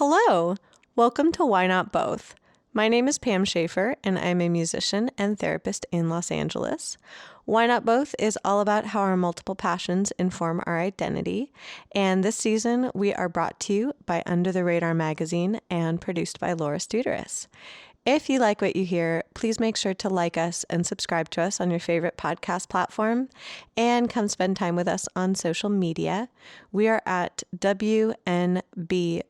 Hello, welcome to Why Not Both. My name is Pam Schaefer, and I'm a musician and therapist in Los Angeles. Why Not Both is all about how our multiple passions inform our identity, and this season we are brought to you by Under the Radar magazine and produced by Laura Studeris. If you like what you hear, please make sure to like us and subscribe to us on your favorite podcast platform and come spend time with us on social media. We are at WNB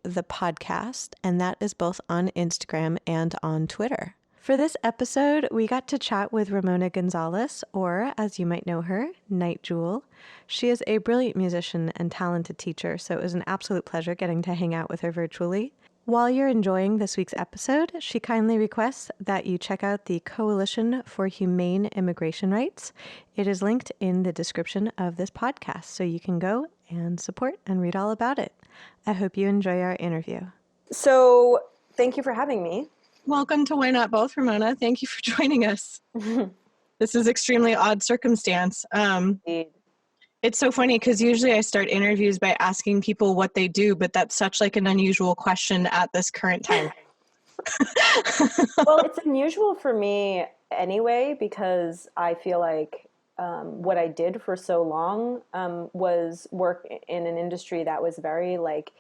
the podcast, and that is both on Instagram and on Twitter. For this episode, we got to chat with Ramona Gonzalez, or as you might know her, Nite Jewel. She is a brilliant musician and talented teacher, so it was an absolute pleasure getting to hang out with her virtually. While you're enjoying this week's episode, she kindly requests that you check out the Coalition for Humane Immigration Rights. It is linked in the description of this podcast, so you can go and support and read all about it. I hope you enjoy our interview. So, thank you for having me. Welcome to Why Not Both, Ramona. Thank you for joining us. This is extremely odd circumstance. Indeed. It's so funny because usually I start interviews by asking people what they do, but that's such like an unusual question at this current time. Well, it's unusual for me anyway, because I feel like what I did for so long was work in an industry that was very like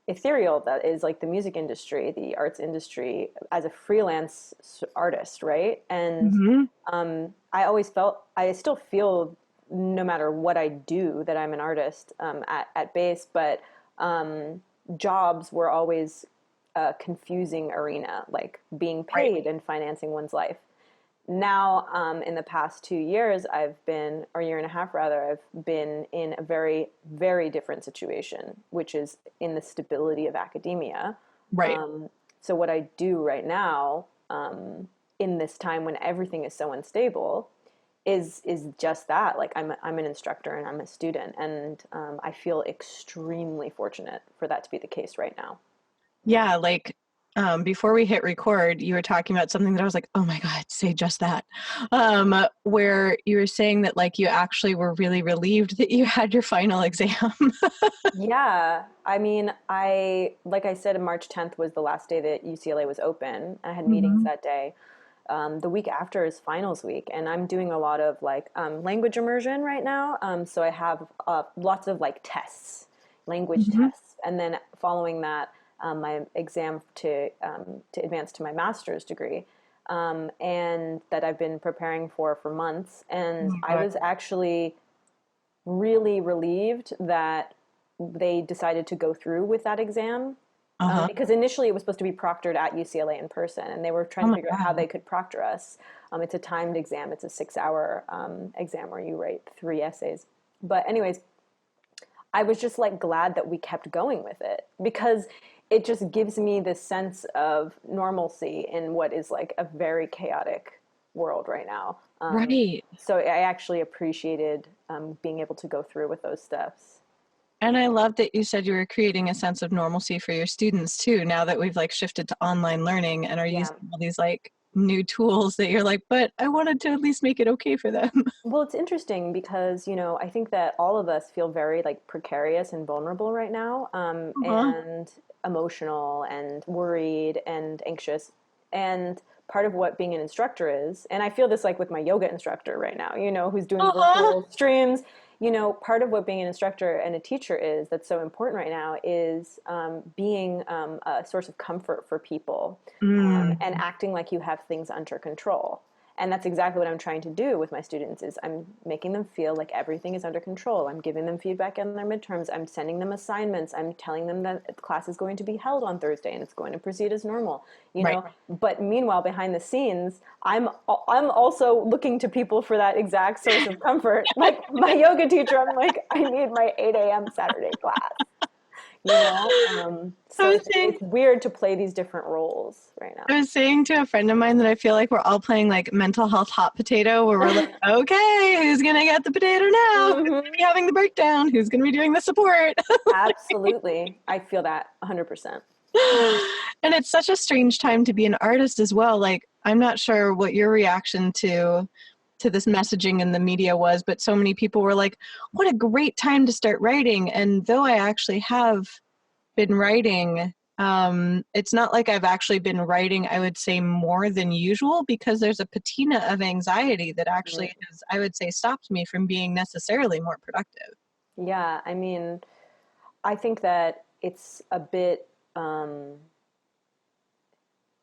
ethereal, that is like the music industry, the arts industry, as a freelance artist, right? And I still feel, no matter what I do, that I'm an artist at base, but jobs were always a confusing arena, like being paid and financing one's life. Now, in the past 2 years, or year and a half rather, I've been in a very, very different situation, which is in the stability of academia. Right. So what I do right now, in this time when everything is so unstable, is just that. Like I'm an instructor and I'm a student, and I feel extremely fortunate for that to be the case right now. Yeah, like before we hit record, you were talking about something that I was like, oh my God, say just that. Where you were saying that like you actually were really relieved that you had your final exam. Yeah, I mean, like I said, March 10th was the last day that UCLA was open. I had meetings that day. The week after is finals week, and I'm doing a lot of like language immersion right now. So I have lots of like tests, language tests, and then following that, my exam to advance to my master's degree, and that I've been preparing for months. And I was actually really relieved that they decided to go through with that exam. Because initially it was supposed to be proctored at UCLA in person, and they were trying to figure out how they could proctor us. It's a timed exam. It's a 6-hour exam where you write 3 essays. But anyways, I was just like glad that we kept going with it, because it just gives me this sense of normalcy in what is like a very chaotic world right now. Right. So I actually appreciated being able to go through with those steps. And I love that you said you were creating a sense of normalcy for your students too, now that we've like shifted to online learning and are using all these like new tools that you're like, but I wanted to at least make it okay for them. Well, it's interesting because, I think that all of us feel very like precarious and vulnerable right now, and emotional and worried and anxious. And part of what being an instructor is, and I feel this like with my yoga instructor right now, who's doing virtual streams. Part of what being an instructor and a teacher is that's so important right now is being a source of comfort for people, and acting like you have things under control. And that's exactly what I'm trying to do with my students, is I'm making them feel like everything is under control. I'm giving them feedback on their midterms. I'm sending them assignments. I'm telling them that the class is going to be held on Thursday and it's going to proceed as normal, know. But meanwhile, behind the scenes, I'm also looking to people for that exact source of comfort. Like my yoga teacher, I'm like, I need my 8 a.m. Saturday class. So it's weird to play these different roles right now. I was saying to a friend of mine that I feel like we're all playing like mental health hot potato, where we're like, okay, who's going to get the potato now? Who's going to be having the breakdown? Who's going to be doing the support? Absolutely. I feel that 100%. And it's such a strange time to be an artist as well. Like, I'm not sure what your reaction to this messaging in the media was, but so many people were like, what a great time to start writing. And though I actually have been writing It's not like I've actually been writing, I would say, more than usual, because there's a patina of anxiety that actually has, I would say, stopped me from being necessarily more productive. Yeah, I mean, I think that it's a bit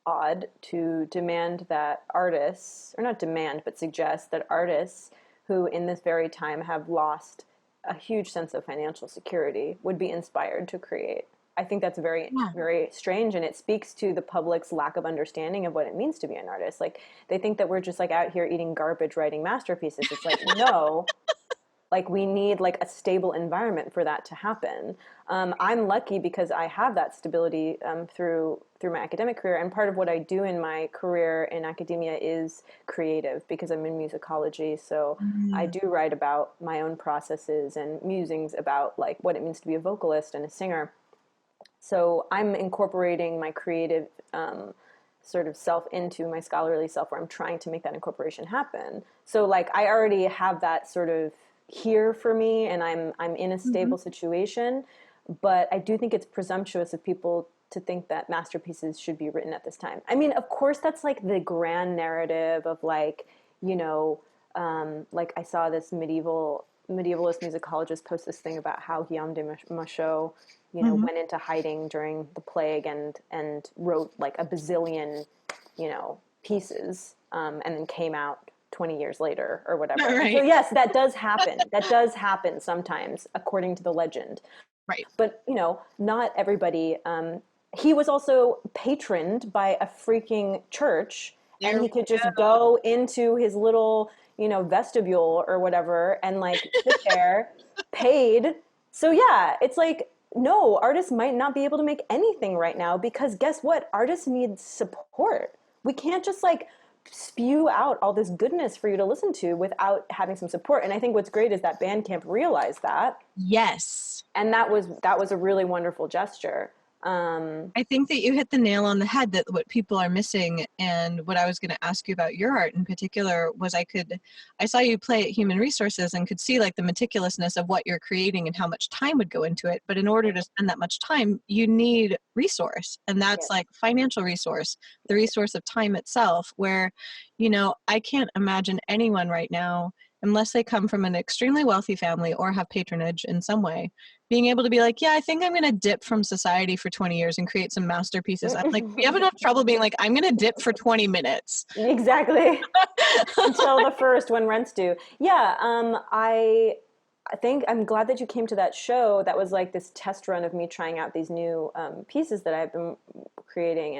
odd to demand that artists, or not demand, but suggest that artists who in this very time have lost a huge sense of financial security would be inspired to create. I think that's very, Yeah. very strange, and it speaks to the public's lack of understanding of what it means to be an artist. Like, they think that we're just like out here eating garbage, writing masterpieces. It's like, no, like we need like a stable environment for that to happen. I'm lucky because I have that stability through my academic career, and part of what I do in my career in academia is creative because I'm in musicology. So I do write about my own processes and musings about like what it means to be a vocalist and a singer. So I'm incorporating my creative sort of self into my scholarly self, where I'm trying to make that incorporation happen. So like I already have that sort of here for me, and I'm in a stable situation. But I do think it's presumptuous of people to think that masterpieces should be written at this time. I mean, of course, that's like the grand narrative of like, you know, like I saw this medievalist musicologist post this thing about how Guillaume de Machaut, you know, went into hiding during the plague and wrote like a bazillion, you know, pieces, and then came out 20 years later or whatever. Right. So yes, that does happen. That does happen sometimes, according to the legend. Right. But you know, not everybody. He was also patroned by a freaking church, and he could just go into his little, you know, vestibule or whatever, and like sit there, paid. So yeah, it's like, no, artists might not be able to make anything right now because guess what? Artists need support. We can't just like spew out all this goodness for you to listen to without having some support. And I think what's great is that Bandcamp realized that. Yes. And that was a really wonderful gesture. I think that you hit the nail on the head, that what people are missing, and what I was going to ask you about your art in particular was I saw you play at Human Resources and could see like the meticulousness of what you're creating and how much time would go into it. But in order to spend that much time, you need resource, and that's like financial resource, the resource of time itself, where, you know, I can't imagine anyone right now, unless they come from an extremely wealthy family or have patronage in some way, being able to be like, yeah, I think I'm going to dip from society for 20 years and create some masterpieces. I'm like, we have enough trouble being like, I'm going to dip for 20 minutes. Exactly. Until the first, when rent's due. Yeah. I think I'm glad that you came to that show. That was like this test run of me trying out these new pieces that I've been creating,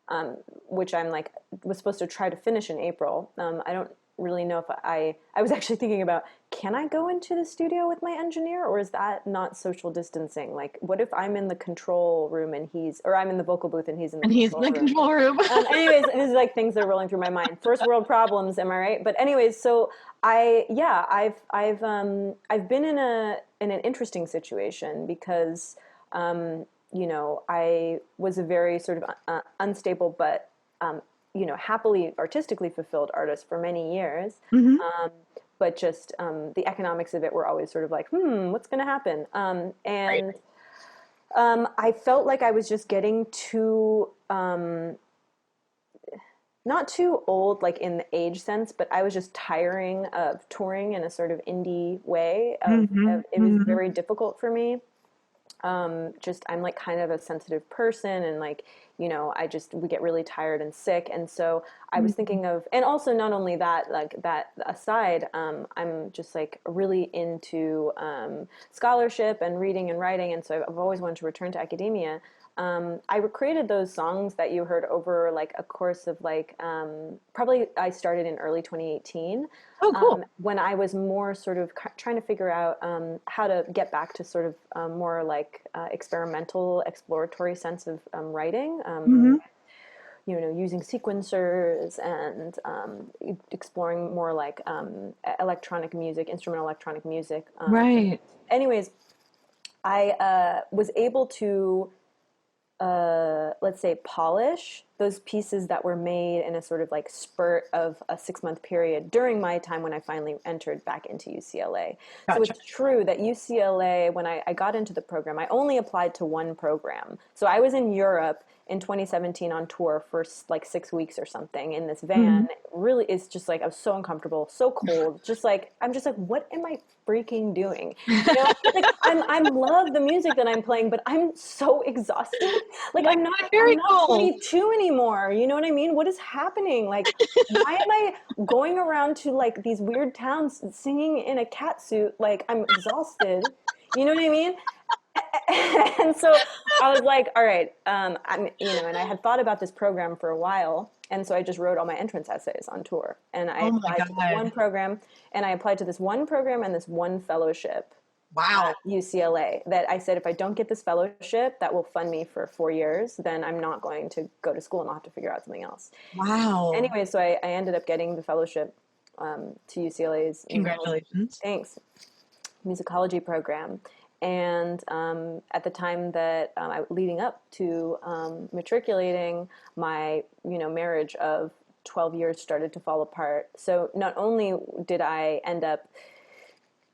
and which I'm like was supposed to try to finish in April. I don't really know if I was actually thinking about, can I go into the studio with my engineer, or is that not social distancing? Like, what if I'm in the control room and or I'm in the vocal booth and he's in the control room? Anyways, this is like things that are rolling through my mind. First world problems, am I right? But anyways, so I've been in an interesting situation because you know, I was a very sort of unstable but you know, happily artistically fulfilled artist for many years. But just the economics of it were always sort of like, what's going to happen? And I felt like I was just getting too, not too old, like in the age sense, but I was just tiring of touring in a sort of indie way. It was very difficult for me. Just I'm like kind of a sensitive person, and like, you know, we get really tired and sick, and so I was thinking of, and also not only that, like that aside, I'm just like really into scholarship and reading and writing, and so I've always wanted to return to academia. I created those songs that you heard over like a course of like probably I started in early 2018. Oh, cool. When I was more sort of trying to figure out how to get back to sort of more like experimental, exploratory sense of writing. You know, using sequencers and exploring more like electronic music, instrumental electronic music. Right. Anyways, I was able to let's say polish those pieces that were made in a sort of like spurt of a 6-month period during my time when I finally entered back into UCLA. So Gotcha. it's true that UCLA, when I got into the program, I only applied to one program. So I was in Europe in 2017 on tour for like 6 weeks or something in this van. Really, it's just like I was so uncomfortable, so cold. Just like I'm just like, what am I freaking doing? You know, like I love the music that I'm playing, but I'm so exhausted. Like I'm not 22 anymore. You know what I mean? What is happening? Like, why am I going around to like these weird towns singing in a cat suit? Like I'm exhausted. You know what I mean? And so I was like, all right, and I had thought about this program for a while. And so I just wrote all my entrance essays on tour. And I applied to this one program, and I applied to this one program and this one fellowship. Wow. At UCLA, that I said, if I don't get this fellowship that will fund me for 4 years, then I'm not going to go to school and I'll have to figure out something else. Wow. Anyway, so I ended up getting the fellowship to UCLA's Congratulations. Thanks. Musicology program. And at the time that leading up to matriculating, my marriage of 12 years started to fall apart. So not only did I end up,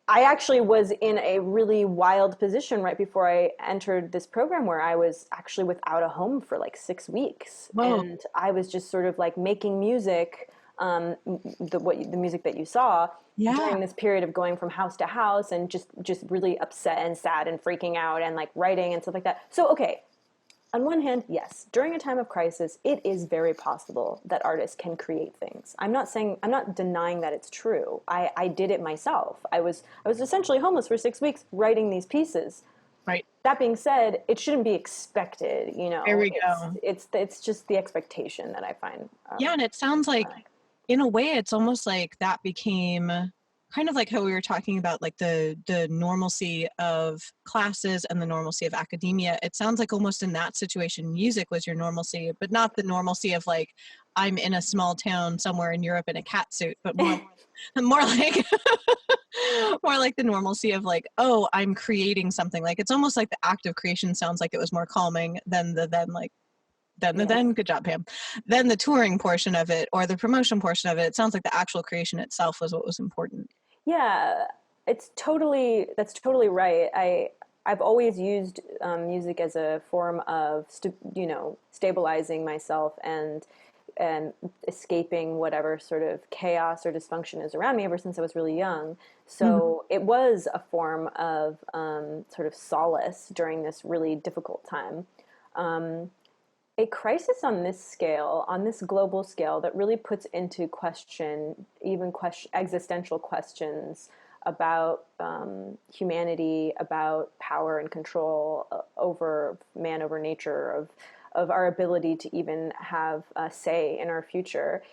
I actually was in a really wild position right before I entered this program where I was actually without a home for like 6 weeks. Whoa. And I was just sort of like making music, the music that you saw during this period of going from house to house and just really upset and sad and freaking out and like writing and stuff like that. So, okay, on one hand, yes, during a time of crisis, it is very possible that artists can create things. I'm not denying that it's true. I did it myself. I was essentially homeless for 6 weeks writing these pieces. Right. That being said, it shouldn't be expected, There we go. It's just the expectation that I find. And it sounds like, in a way, it's almost like that became kind of like how we were talking about like the normalcy of classes and the normalcy of academia. It sounds like almost in that situation, music was your normalcy, but not the normalcy of like, I'm in a small town somewhere in Europe in a cat suit, but more like more like the normalcy of like, oh, I'm creating something. Like it's almost like the act of creation sounds like it was more calming than good job, Pam. Then the touring portion of it or the promotion portion of it, it sounds like the actual creation itself was what was important. Yeah, that's totally right. I've always used music as a form of stabilizing myself and escaping whatever sort of chaos or dysfunction is around me ever since I was really young. So it was a form of sort of solace during this really difficult time. A crisis on this scale, on this global scale, that really puts into question existential questions about humanity, about power and control over man, over nature, of our ability to even have a say in our future.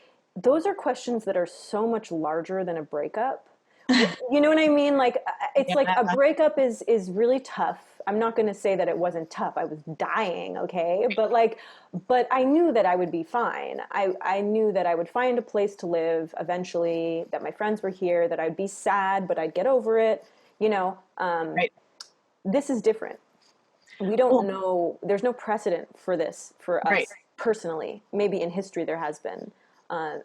Those are questions that are so much larger than a breakup. You know what I mean? Like it's like a breakup is really tough. I'm not going to say that it wasn't tough. I was dying, okay? But I knew that I would be fine. I knew that I would find a place to live eventually, that my friends were here, that I'd be sad, but I'd get over it. Right. This is different. We don't know, there's no precedent for this for us personally. Maybe in history there has been.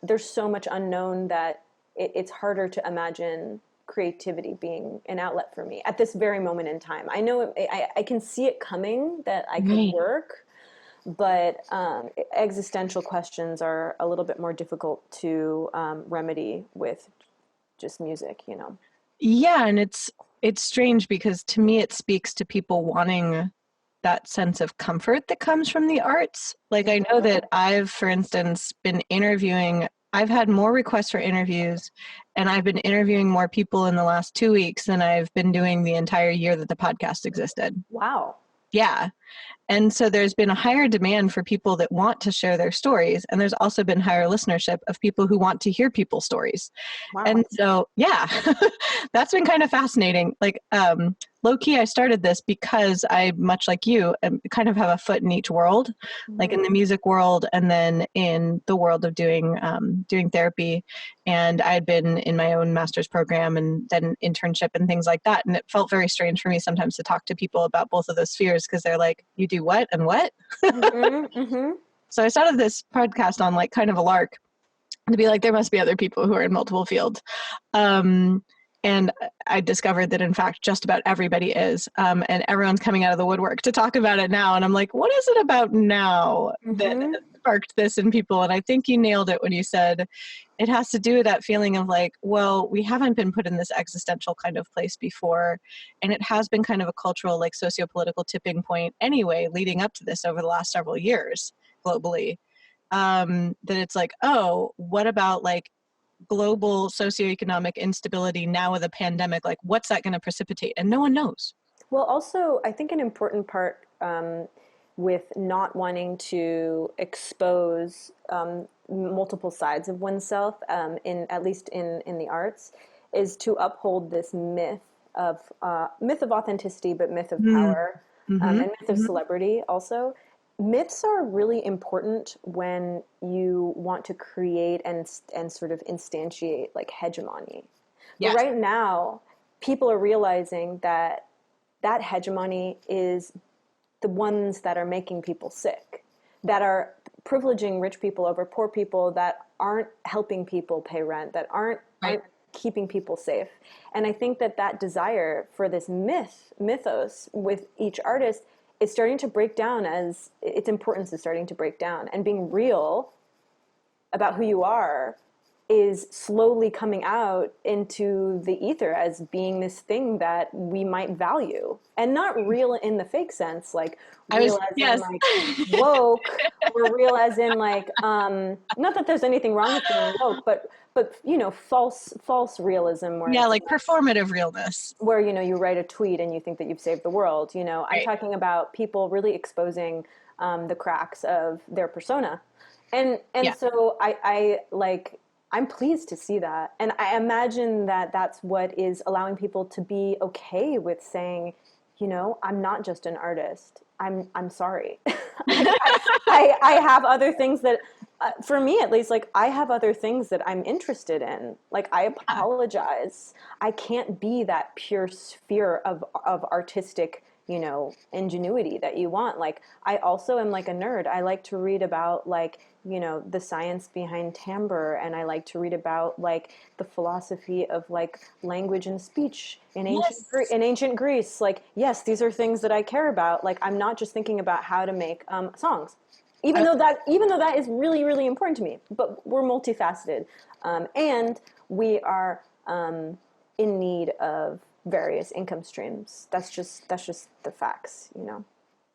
There's so much unknown that it's harder to imagine creativity being an outlet for me at this very moment in time. I know I can see it coming that I could work, but existential questions are a little bit more difficult to remedy with just music, Yeah, and it's strange because to me it speaks to people wanting that sense of comfort that comes from the arts. Like I know that I've, for instance, been interviewing. I've had more requests for interviews, and I've been interviewing more people in the last 2 weeks than I've been doing the entire year that the podcast existed. Wow. Yeah. And so there's been a higher demand for people that want to share their stories. And there's also been higher listenership of people who want to hear people's stories. Wow. And so, yeah, that's been kind of fascinating. Like, low key, I started this because I, much like you, kind of have a foot in each world, like in the music world and then in the world of doing therapy. And I'd been in my own master's program and then internship and things like that. And it felt very strange for me sometimes to talk to people about both of those spheres because they're like, you do what and what? So I started this podcast on like kind of a lark to be like, there must be other people who are in multiple fields. And I discovered that in fact, just about everybody is, and everyone's coming out of the woodwork to talk about it now. And I'm like, what is it about now that sparked this in people? And I think you nailed it when you said it has to do with that feeling of like, well, we haven't been put in this existential kind of place before. And it has been kind of a cultural, like socio-political tipping point anyway, leading up to this over the last several years globally. That it's like, oh, what about like global socioeconomic instability now with a pandemic? Like, what's that going to precipitate? And no one knows. Well, also, I think an important part with not wanting to expose multiple sides of oneself, in at least in the arts, is to uphold this myth of authenticity, but myth of power, and myth of celebrity also. Myths are really important when you want to create and sort of instantiate like hegemony. Yes. But right now, people are realizing that that hegemony is the ones that are making people sick, that are privileging rich people over poor people, that aren't helping people pay rent, that aren't keeping people safe. And I think that desire for this mythos with each artist is starting to break down, as its importance is starting to break down, and being real about who you are is slowly coming out into the ether as being this thing that we might value, and not real in the fake sense, like real as in like woke, or real as in like not that there's anything wrong with being woke, but you know, false realism, where like performative realness, where, you know, you write a tweet and you think that you've saved the world. You know, I'm talking about people really exposing the cracks of their persona, and so I like, I'm pleased to see that. And I imagine that that's what is allowing people to be okay with saying, you know, I'm not just an artist. I'm sorry. I have other things that, for me at least, like I have other things that I'm interested in. Like, I apologize. I can't be that pure sphere of artistic, you know, ingenuity that you want. Like, I also am like a nerd. I like to read about, like, you know, the science behind timbre, and I like to read about like the philosophy of like language and speech in ancient Greece. Like, yes, these are things that I care about. Like, I'm not just thinking about how to make songs, even though that is really, really important to me. But we're multifaceted, and we are in need of various income streams. That's just the facts, you know.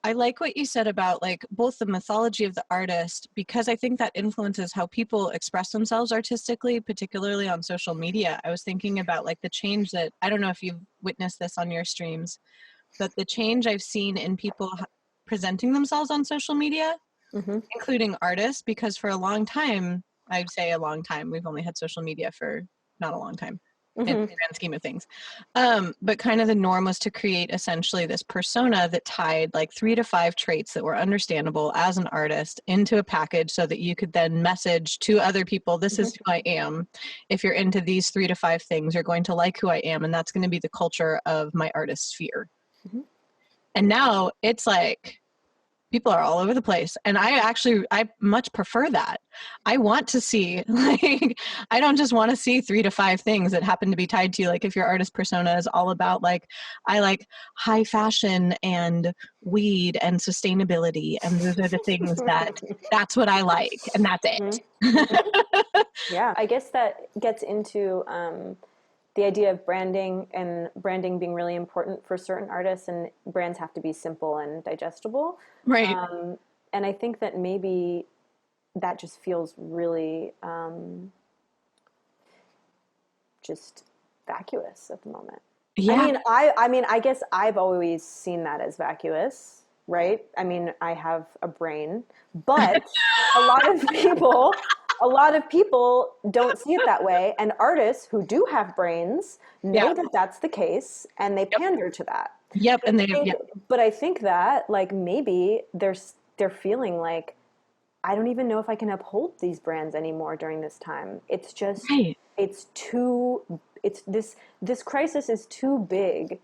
I like what you said about like both the mythology of the artist, because I think that influences how people express themselves artistically, particularly on social media. I was thinking about like the change that, I don't know if you've witnessed this on your streams, but the change I've seen in people presenting themselves on social media, including artists, because for a long time, I'd say a long time, we've only had social media for not a long time. In the grand scheme of things. But kind of the norm was to create essentially this persona that tied like 3 to 5 traits that were understandable as an artist into a package, so that you could then message to other people, this is who I am. If you're into these 3 to 5 things, you're going to like who I am, and that's going to be the culture of my artist sphere. And now it's like, people are all over the place. And I much prefer that. I want to see, like, I don't just want to see 3 to 5 things that happen to be tied to you. Like, if your artist persona is all about like, I like high fashion and weed and sustainability, and those are the things that's what I like, and that's it. Yeah, I guess that gets into the idea of branding, and branding being really important for certain artists, and brands have to be simple and digestible. Right. And I think that maybe that just feels really just vacuous at the moment. Yeah. I mean, I guess I've always seen that as vacuous, right? I mean, I have a brain, but a lot of people don't see it that way, and artists who do have brains know that that's the case, and they pander to that. But I think that like maybe they're feeling like, I don't even know if I can uphold these brands anymore during this time. It's just it's this crisis is too big,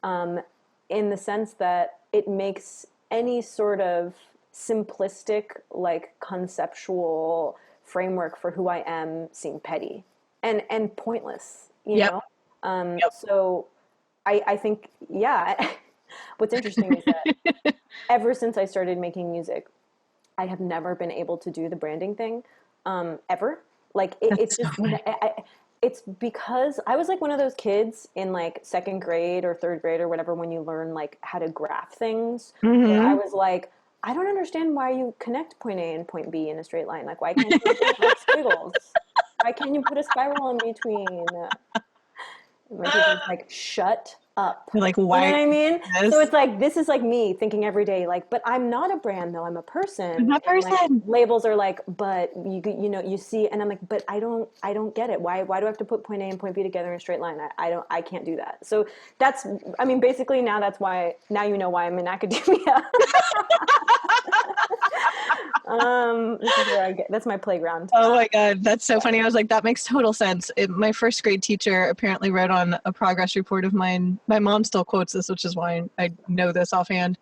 in the sense that it makes any sort of simplistic, like conceptual framework for who I am seem petty and pointless, you Yep. know? Yep. So I think, yeah, what's interesting is that ever since I started making music, I have never been able to do the branding thing, ever. Like it's That's so just, funny. it's because I was like one of those kids in like second grade or third grade or whatever when you learn like how to graph things, where I Mm-hmm. was like, I don't understand why you connect point A and point B in a straight line. Like, why can't you make like squiggles? Why can't you put a spiral in between? My teacher's like, shut up. You're like, You know why what I mean? So this? it's like, this is like me thinking every day, like, but I'm not a brand though. I'm a person. That And like person. labels are like, but you know, you see, and I'm like, but I don't get it. Why do I have to put point A and point B together in a straight line? I can't do that. So that's, I mean, basically now that's why, now you know why I'm in academia. This is where I get, that's my playground. Oh my God, that's so funny. I was like, that makes total sense. My first grade teacher apparently wrote on a progress report of mine. My mom still quotes this, which is why I know this offhand.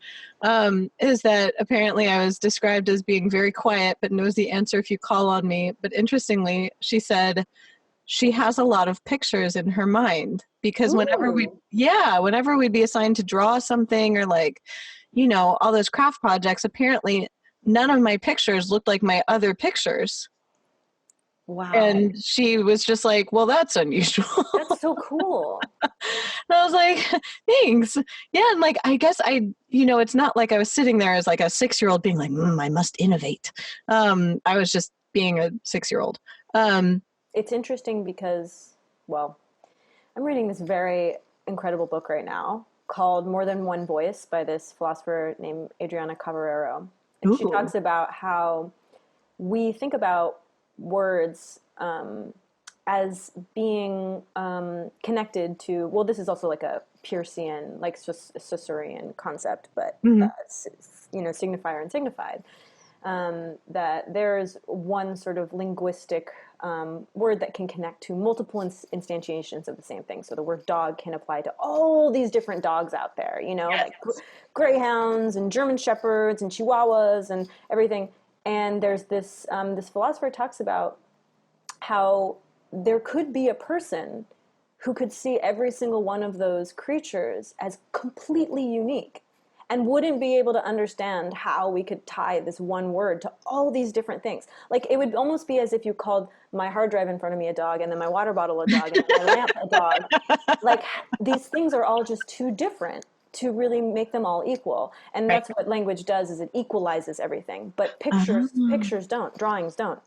Is that apparently I was described as being very quiet, but knows the answer if you call on me. But interestingly, she said she has a lot of pictures in her mind because Ooh. whenever we'd be assigned to draw something or like, all those craft projects, apparently none of my pictures looked like my other pictures. Wow. And she was just like, well, that's unusual. That's so cool. And I was like, thanks. Yeah. And like, I guess it's not like I was sitting there as like a 6-year-old being like, I must innovate. I was just being a 6-year-old. It's interesting because, well, I'm reading this very incredible book right now called More Than One Voice by this philosopher named Adriana Cavarero. And she Ooh. talks about how we think about words as being connected to, well, this is also like a Peircean, like Saussurean concept, but, Mhm. signifier and signified. That there's one sort of linguistic word that can connect to multiple instantiations of the same thing. So the word dog can apply to all these different dogs out there, like greyhounds and German shepherds and chihuahuas and everything. And there's this philosopher talks about how there could be a person who could see every single one of those creatures as completely unique and wouldn't be able to understand how we could tie this one word to all these different things. Like, it would almost be as if you called my hard drive in front of me a dog, and then my water bottle a dog, and then my lamp a dog. Like, these things are all just too different to really make them all equal. And Right. that's what language does, is it equalizes everything. But Ah, pictures don't, drawings don't,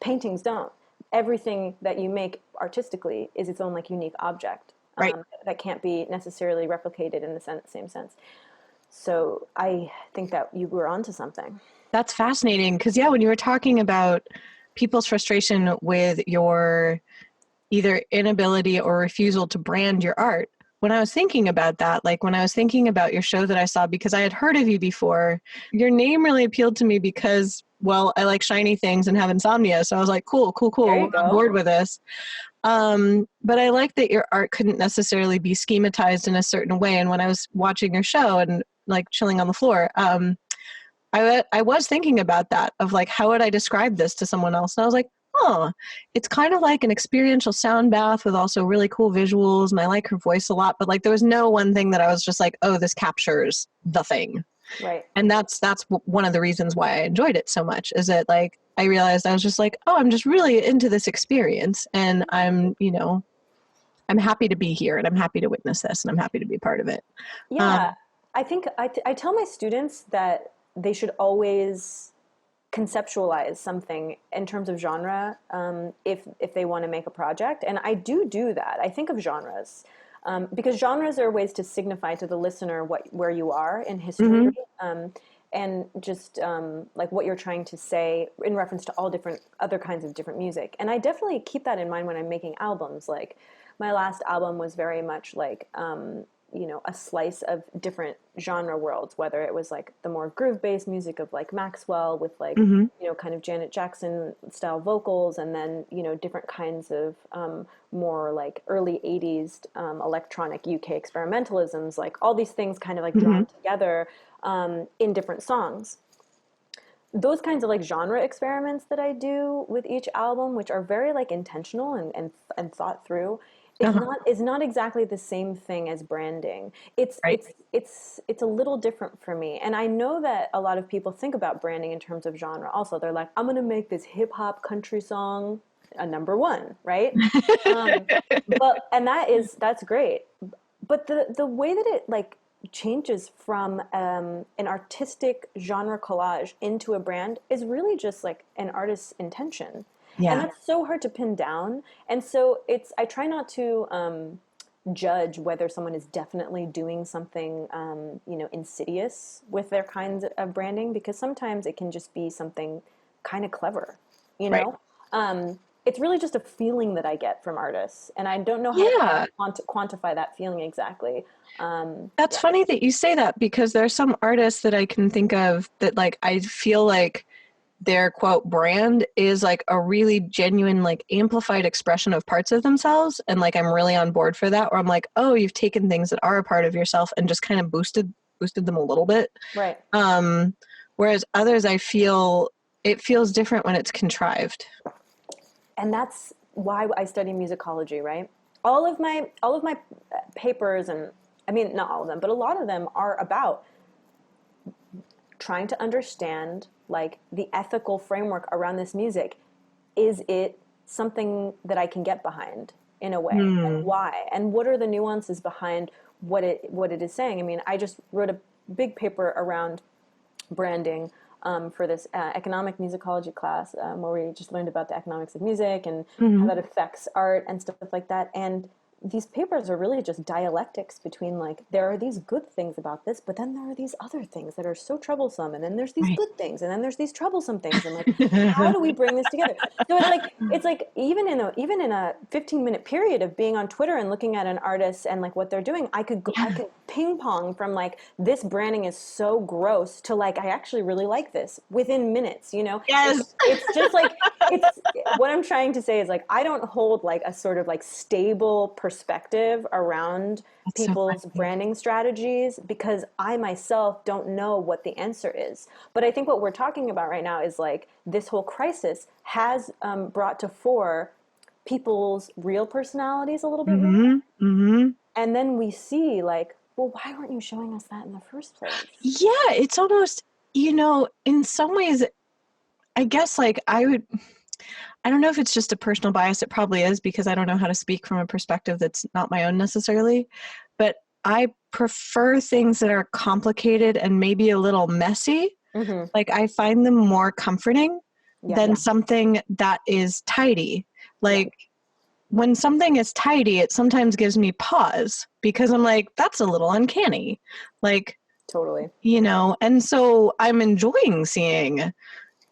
paintings don't. Everything that you make artistically is its own like unique object, right. that can't be necessarily replicated in the same sense. So I think that you were onto something. That's fascinating. Because, yeah, when you were talking about people's frustration with your either inability or refusal to brand your art, when I was thinking about that, like when I was thinking about your show that I saw, because I had heard of you before, your name really appealed to me because, well, I like shiny things and have insomnia. So I was like, cool, There we're you on go. board with this. But I like that your art couldn't necessarily be schematized in a certain way. And when I was watching your show and like chilling on the floor, I was thinking about that of like, how would I describe this to someone else? And I was like, oh, it's kind of like an experiential sound bath with also really cool visuals. And I like her voice a lot, but like, there was no one thing that I was just like, oh, this captures the thing. Right. And that's one of the reasons why I enjoyed it so much, is that like, I realized I was just like, oh, I'm just really into this experience. And I'm happy to be here and I'm happy to witness this and I'm happy to be part of it. Yeah. I think I tell my students that they should always conceptualize something in terms of genre, if they want to make a project. And I do that. I think of genres. Because genres are ways to signify to the listener where you are in history, Mhm. and just like what you're trying to say in reference to all different other kinds of different music. And I definitely keep that in mind when I'm making albums. Like, my last album was very much like, a slice of different genre worlds, whether it was like the more groove-based music of like Maxwell with like, Mhm. kind of Janet Jackson style vocals, and then, different kinds of more like early 80s electronic UK experimentalisms, like all these things kind of like Mhm. drawn together in different songs. those kinds of like genre experiments that I do with each album, which are very like intentional and thought through, is not exactly the same thing as branding. It's Right. it's a little different for me. And I know that a lot of people think about branding in terms of genre. Also, they're like, I'm gonna make this hip hop country song a number one, right? Um, but and that's great. But the way that it like changes from an artistic genre collage into a brand is really just like an artist's intention, and Yeah. that's so hard to pin down. And so I try not to judge whether someone is definitely doing something insidious with their kinds of branding, because sometimes it can just be something kind of clever, you Right. know. It's really just a feeling that I get from artists, and I don't know how Yeah. to quantify that feeling exactly. That's funny that you say that, because there's some artists that I can think of that like I feel like their quote brand is like a really genuine like amplified expression of parts of themselves, and like I'm really on board for that, where I'm like, oh, you've taken things that are a part of yourself and just kind of boosted them a little bit. Right. Whereas others, I feel it feels different when it's contrived. And that's why I study musicology, right? All of my papers, and I mean not all of them, but a lot of them are about trying to understand like the ethical framework around this music. Is it something that I can get behind in a way, and why, and what are the nuances behind what it is saying? I mean, I just wrote a big paper around branding for this economic musicology class, where we just learned about the economics of music and how that affects art and stuff like that. And these papers are really just dialectics between like, there are these good things about this, but then there are these other things that are so troublesome, and then there's these good things, and then there's these troublesome things, and like, how do we bring this together? So it's like even in a 15-minute period of being on Twitter and looking at an artist and like what they're doing, I could ping pong from like, this branding is so gross to like, I actually really like this within minutes, you know? Yes. It's just like, it's what I'm trying to say is like, I don't hold like a sort of like stable perspective around people's branding strategies, because I myself don't know what the answer is. But I think what we're talking about right now is like, this whole crisis has brought to fore people's real personalities a little bit more. And then we see like, well, why weren't you showing us that in the first place? Yeah, it's almost, in some ways, I guess like I don't know if it's just a personal bias. It probably is, because I don't know how to speak from a perspective that's not my own necessarily. But I prefer things that are complicated and maybe a little messy. Like I find them more comforting than something that is tidy. Like when something is tidy, it sometimes gives me pause, because I'm like, that's a little uncanny. Like, Totally. And so I'm enjoying seeing,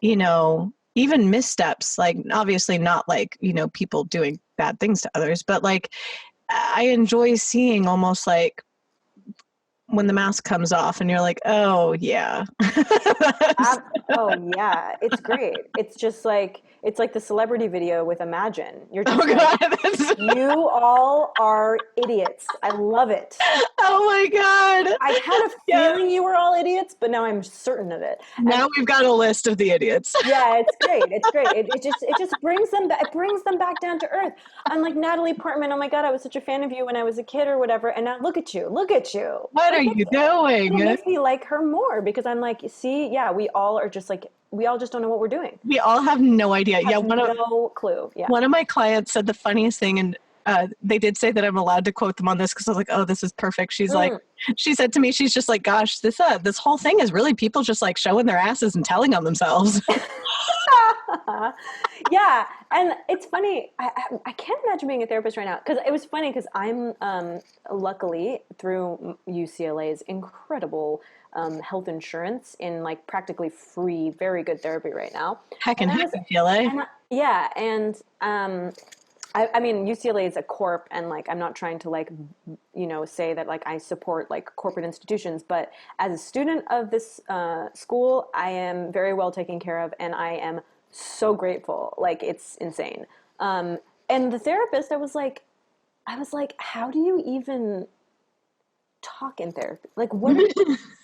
even missteps, like obviously not like, people doing bad things to others, but like I enjoy seeing almost like when the mask comes off and you're like, oh yeah. Oh yeah, it's great. It's just like, it's like the celebrity video with Imagine. You're just you all are idiots. I love it. Oh my God. I had a feeling you were all idiots, but now I'm certain of it. Now we've got a list of the idiots. Yeah, it's great. It's great. It just brings them back. It brings them back down to earth. I'm like, Natalie Portman. Oh my God, I was such a fan of you when I was a kid or whatever. And now look at you. Look at you. What are you doing? It makes me like her more, because I'm like, see, yeah, we all are just like, we all just don't know what we're doing. We all have no idea. No clue. Yeah. One of my clients said the funniest thing, and they did say that I'm allowed to quote them on this, because I was like, oh, this is perfect. She's like, she said to me, she's just like, gosh, this whole thing is really people just like showing their asses and telling on themselves. Yeah, and it's funny. I can't imagine being a therapist right now, because it was funny, because I'm luckily through UCLA's incredible health insurance in like practically free, very good therapy right now. Heck UCLA. Yeah, and I mean, UCLA is a corp, and like, I'm not trying to like, say that like I support like corporate institutions, but as a student of this school, I am very well taken care of, and I am so grateful. Like, it's insane. And the therapist, I was like, how do you even talk in therapy? Like, what?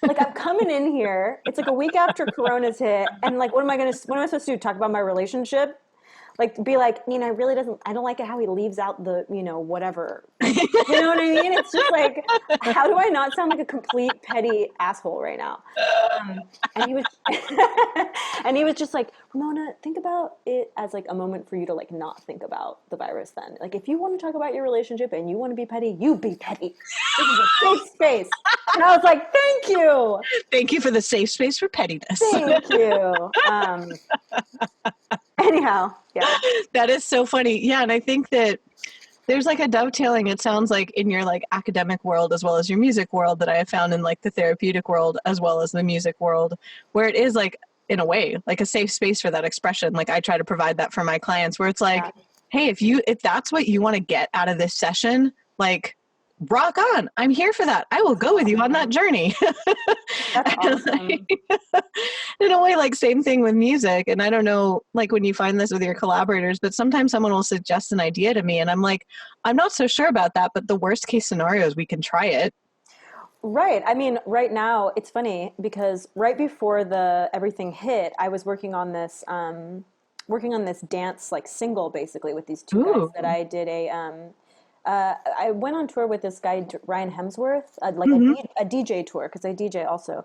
Like, I'm coming coming in here. It's like a week after Corona's hit, and like, what am I supposed to do? Talk about my relationship? Like, be like, I don't like it how he leaves out the, whatever. Like, you know what I mean? It's just like, how do I not sound like a complete petty asshole right now? And he was, and he was just like, Ramona, think about it as like a moment for you to like not think about the virus. Then, like, if you want to talk about your relationship and you want to be petty, you be petty. This is a safe space. And I was like, thank you. Thank you for the safe space for pettiness. Thank you. Anyhow, yeah. That is so funny. Yeah, and I think that there's like a dovetailing, it sounds like, in your like academic world as well as your music world that I have found in like the therapeutic world as well as the music world, where it is like, in a way, like a safe space for that expression. Like I try to provide that for my clients, where it's like, hey, if that's what you want to get out of this session, like, rock on. I'm here for that. I will go with you on that journey. That's awesome. In a way, like, same thing with music. And I don't know, like, when you find this with your collaborators, but sometimes someone will suggest an idea to me and I'm like, I'm not so sure about that, but the worst case scenario is we can try it. Right. I mean, right now it's funny because right before everything hit, I was working on this dance like single basically with these two guys that I did I went on tour with this guy, Ryan Hemsworth, like a DJ tour, because I DJ also,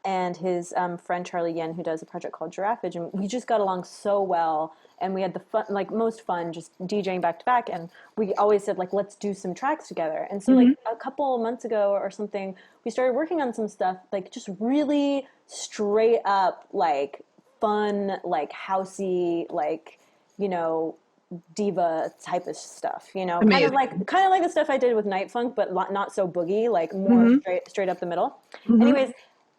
and his friend Charlie Yen, who does a project called Giraffage, and we just got along so well, and we had the fun, like most fun, just DJing back to back, and we always said like, let's do some tracks together, and so like a couple months ago or something, we started working on some stuff, like just really straight up, like fun, like housey, like, diva type of stuff, kind of like the stuff I did with Night Funk, but not so boogie, like more straight up the middle. Anyways,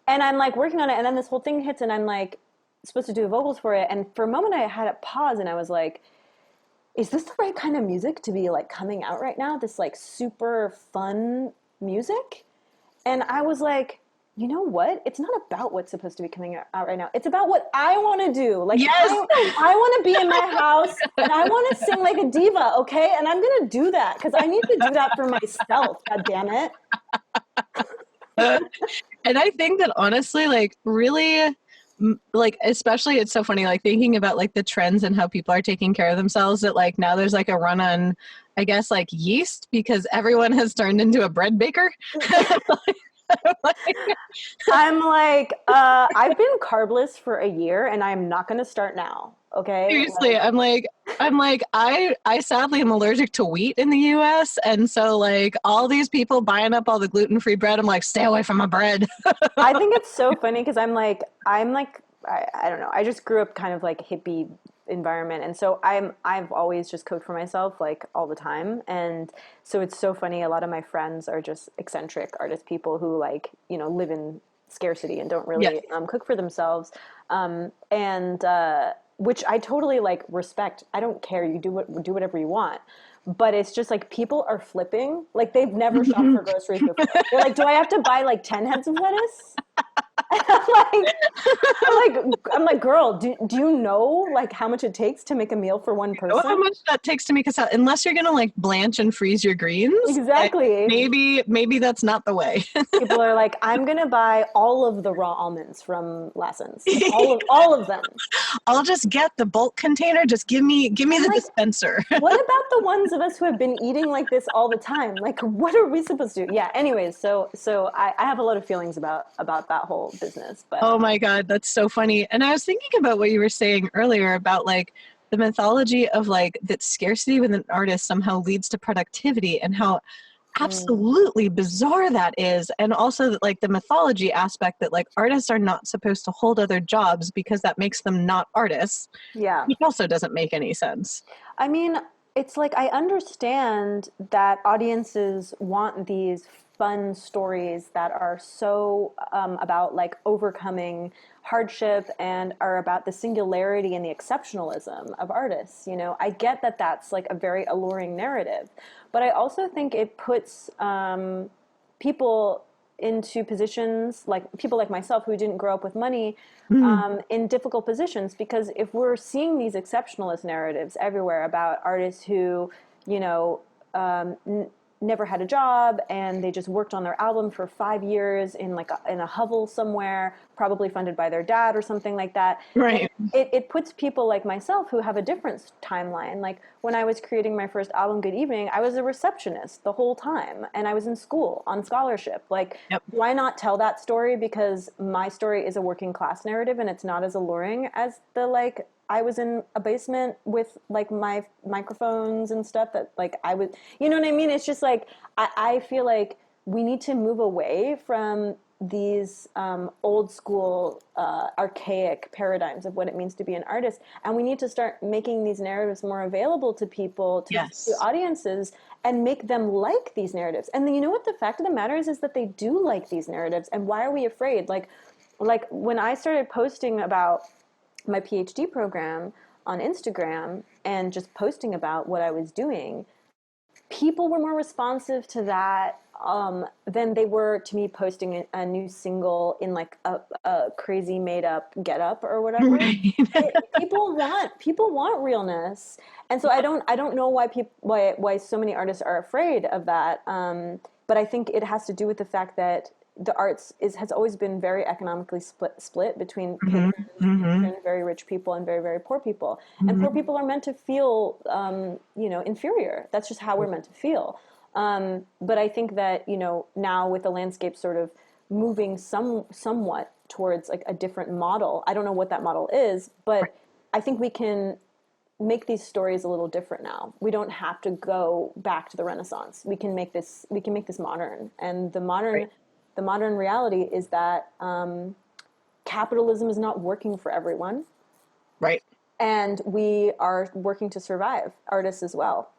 and I'm like working on it, and then this whole thing hits, and I'm like supposed to do the vocals for it, and for a moment I had a pause, and I was like, is this the right kind of music to be like coming out right now? This like super fun music? And I was like, you know what? It's not about what's supposed to be coming out right now. It's about what I want to do. Like, yes! I want to be in my house and I want to sing like a diva, okay? And I'm going to do that because I need to do that for myself, God damn it. And I think that honestly, like, really, like, especially it's so funny, like, thinking about, like, the trends and how people are taking care of themselves, that, like, now there's, like, a run on, I guess, like, yeast because everyone has turned into a bread baker. I'm like, I've been carbless for a year and I'm not going to start now. Okay. Seriously. I sadly am allergic to wheat in the US. And so like all these people buying up all the gluten-free bread, I'm like, stay away from my bread. I think it's so funny because I don't know. I just grew up kind of like hippie environment, and so I've always just cooked for myself like all the time, and so it's so funny. A lot of my friends are just eccentric artist people who like live in scarcity and don't really cook for themselves, and which I totally like respect. I don't care. You do whatever you want. But it's just like people are flipping like they've never shopped for groceries before. They're like, do I have to buy like 10 heads of lettuce? I'm like, girl, do you know like how much it takes to make a meal for one person? You know how much that takes to make us out, unless you're gonna like blanch and freeze your greens. Exactly. Like, maybe that's not the way. People are like, I'm gonna buy all of the raw almonds from Lassen's, all of them. I'll just get the bulk container. Just give me the dispenser. What about the ones of us who have been eating like this all the time? Like, what are we supposed to do? Yeah. Anyways, so I have a lot of feelings about that whole business. But oh my God, that's so funny. And I was thinking about what you were saying earlier about like the mythology of like that scarcity with an artist somehow leads to productivity, and how absolutely bizarre that is. And also that like the mythology aspect that like artists are not supposed to hold other jobs because that makes them not artists. Yeah. Which also doesn't make any sense. I mean, it's like I understand that audiences want these fun stories that are so about like overcoming hardship and are about the singularity and the exceptionalism of artists. I get that that's like a very alluring narrative, but I also think it puts people into positions, like people like myself who didn't grow up with money, in difficult positions, because if we're seeing these exceptionalist narratives everywhere about artists who never had a job and they just worked on their album for 5 years in like in a hovel somewhere, probably funded by their dad or something like that. Right. It puts people like myself who have a different timeline. Like when I was creating my first album, Good Evening, I was a receptionist the whole time and I was in school on scholarship. Like, why not tell that story? Because my story is a working class narrative and it's not as alluring as the like, I was in a basement with like my microphones and stuff that like I would, you know what I mean? It's just like, I feel like we need to move away from these old school, archaic paradigms of what it means to be an artist. And we need to start making these narratives more available to people, to audiences, and make them like these narratives. And then, you know what the fact of the matter is that they do like these narratives. And why are we afraid? Like when I started posting about my PhD program on Instagram and just posting about what I was doing, people were more responsive to that than they were to me posting a new single in like a crazy made up get up or whatever. Right. People want realness. And so I don't know why so many artists are afraid of that. But I think it has to do with the fact that the arts has always been very economically split between very rich people and very, very poor people. And poor people are meant to feel, inferior. That's just how we're meant to feel. But I think that, now with the landscape sort of moving somewhat towards like a different model, I don't know what that model is, but I think we can make these stories a little different now. We don't have to go back to the Renaissance. We can make this modern. And the modern reality is that capitalism is not working for everyone. Right. And we are working to survive, artists as well.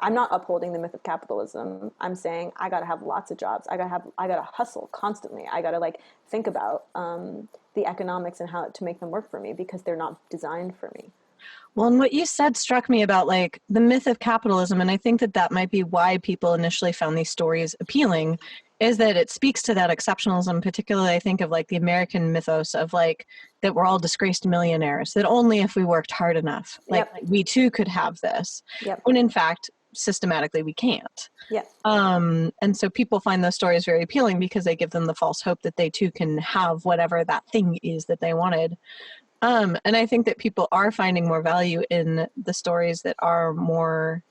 I'm not upholding the myth of capitalism. I'm saying I got to have lots of jobs. I got to hustle constantly. I got to like think about the economics and how to make them work for me because they're not designed for me. Well, and what you said struck me about like the myth of capitalism, and I think that might be why people initially found these stories appealing, is that it speaks to that exceptionalism, particularly I think of like the American mythos of like that we're all disgraced millionaires, that only if we worked hard enough, like we too could have this, when in fact, systematically we can't. And so people find those stories very appealing because they give them the false hope that they too can have whatever that thing is that they wanted. And I think that people are finding more value in the stories that are more,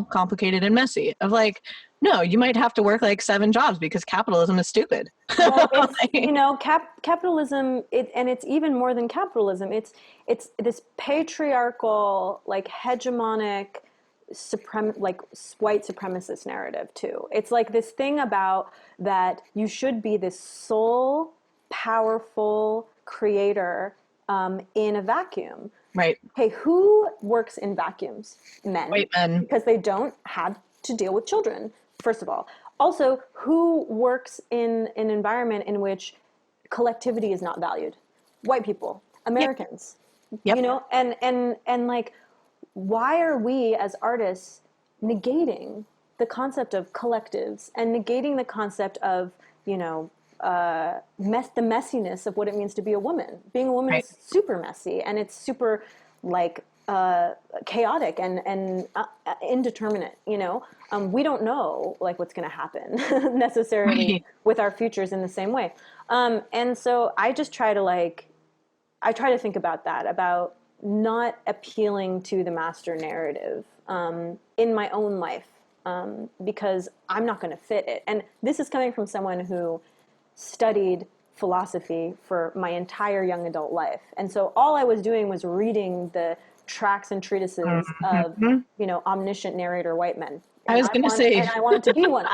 complicated and messy. Of like, no, you might have to work like 7 jobs because capitalism is stupid. Well, capitalism, and it's even more than capitalism. It's this patriarchal, like hegemonic, white supremacist narrative too. It's like this thing about that you should be this sole, powerful creator in a vacuum. Right. Hey, who works in vacuums? Men. White men. Because they don't have to deal with children, first of all. Also, who works in an environment in which collectivity is not valued? White people, Americans. Yep. And like, why are we as artists negating the concept of collectives and negating the concept of, the messiness of what it means to be a woman? Being a woman is super messy, and it's super like chaotic and indeterminate. We don't know like what's going to happen necessarily with our futures in the same way. And so I just try to think about that, about not appealing to the master narrative in my own life, because I'm not going to fit it. And this is coming from someone who studied philosophy for my entire young adult life. And so all I was doing was reading the tracts and treatises of, omniscient narrator white men. I was going to say. And I wanted to be one.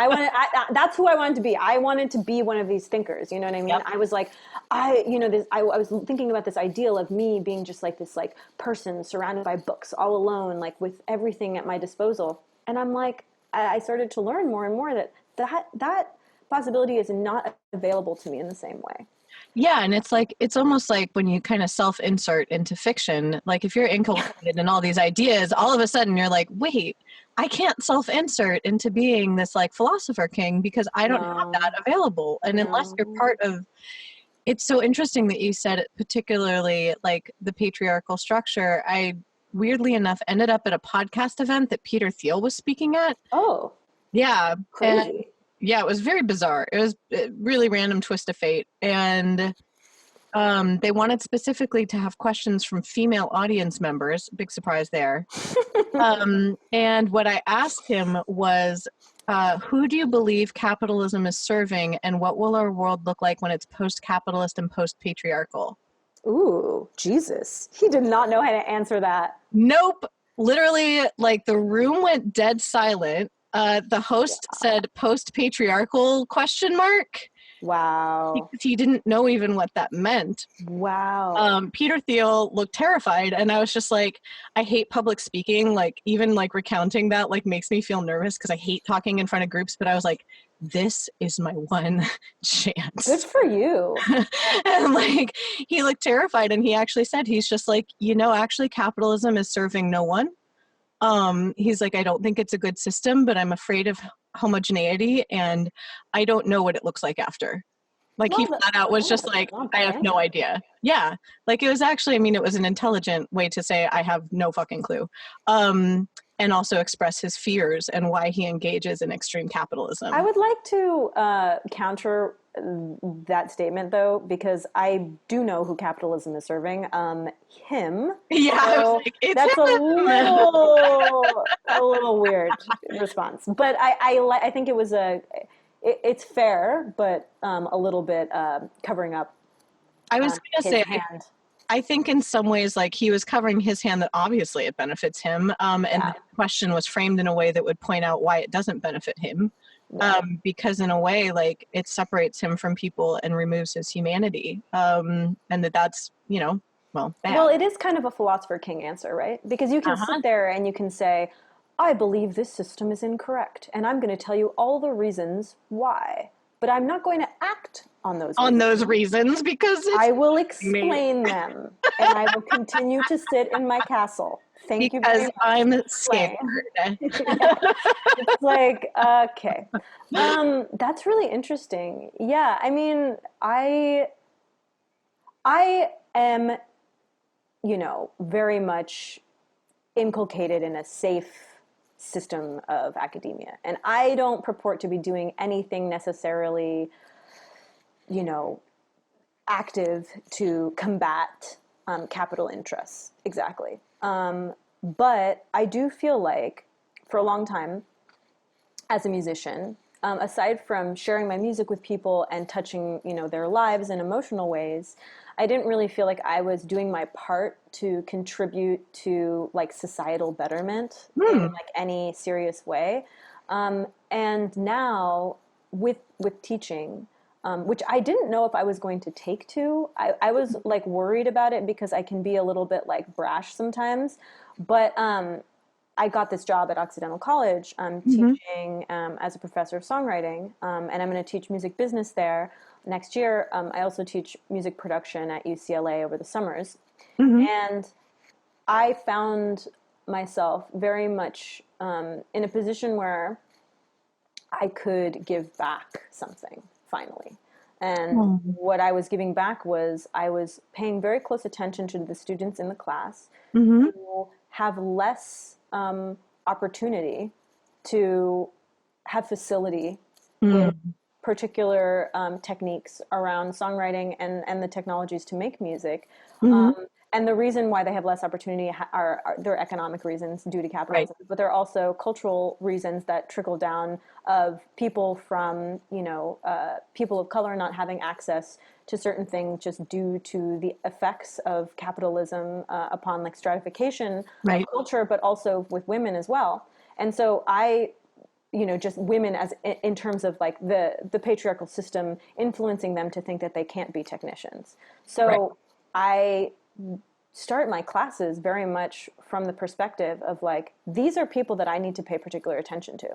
That's who I wanted to be. I wanted to be one of these thinkers. You know what I mean? Yep. I was like, I was thinking about this ideal of me being just like this like person surrounded by books all alone, like with everything at my disposal. And I'm like, I started to learn more and more that possibility is not available to me in the same way. Yeah, and it's almost like when you kind of self-insert into fiction, like if you're inculcated in all these ideas, all of a sudden you're like, wait, I can't self-insert into being this like philosopher king because I don't have that available. And unless you're part of, it's so interesting that you said it, particularly like the patriarchal structure. I weirdly enough ended up at a podcast event that Peter Thiel was speaking at. Oh. Yeah. And Crazy. yeah, it was very bizarre. It was a really random twist of fate. And they wanted specifically to have questions from female audience members. Big surprise there. And what I asked him was, who do you believe capitalism is serving, and what will our world look like when it's post-capitalist and post-patriarchal? Ooh, Jesus. He did not know how to answer that. Nope. Literally, like, the room went dead silent. The host said post-patriarchal question mark, Wow. because he didn't know even what that meant. Wow. Peter Thiel looked terrified, and I was just like, I hate public speaking. Like, even like recounting that like makes me feel nervous because I hate talking in front of groups. But I was like, this is my one chance. Good for you. And like, he looked terrified, and he actually said, he's just like, actually capitalism is serving no one. He's like, I don't think it's a good system, but I'm afraid of homogeneity, and I don't know what it looks like after. Like, he flat out was just like, I have no idea. Yeah. Like, it was actually, I mean, it was an intelligent way to say, I have no fucking clue. And also express his fears and why he engages in extreme capitalism. I would like to counter that statement, though, because I do know who capitalism is serving. Him. Yeah, I was So like, it's that's him. a little weird response. But I think it was it's fair, but a little bit covering up. I was going to say, hand. I think in some ways, like, he was covering his hand that obviously it benefits him. And the question was framed in a way that would point out why it doesn't benefit him. Right. Because in a way, like, it separates him from people and removes his humanity. And that's, bad. Well, it is kind of a philosopher king answer, right? Because you can sit there and you can say, I believe this system is incorrect, and I'm going to tell you all the reasons why. But I'm not going to act on those reasons because I will explain them, and I will continue to sit in my castle. Thank you very much. I'm scared. It's like, okay. That's really interesting. Yeah, I mean, I am, very much inculcated in a safe system of academia. And I don't purport to be doing anything necessarily, active to combat capital interests. Exactly. But I do feel like for a long time as a musician, aside from sharing my music with people and touching, their lives in emotional ways, I didn't really feel like I was doing my part to contribute to like societal betterment in like any serious way. And now with teaching, which I didn't know if I was going to take to, I was like worried about it because I can be a little bit like brash sometimes, but I got this job at Occidental College teaching as a professor of songwriting, and I'm going to teach music business there next year. I also teach music production at UCLA over the summers. And I found myself very much in a position where I could give back something, finally. And what I was giving back was I was paying very close attention to the students in the class who have less opportunity to have facility with particular techniques around songwriting and the technologies to make music. And the reason why they have less opportunity are their economic reasons due to capitalism, but there are also cultural reasons that trickle down of people from, people of color not having access to certain things just due to the effects of capitalism upon like stratification of culture, but also with women as well. And so just women as in terms of like the patriarchal system influencing them to think that they can't be technicians. So I start my classes very much from the perspective of like, these are people that I need to pay particular attention to.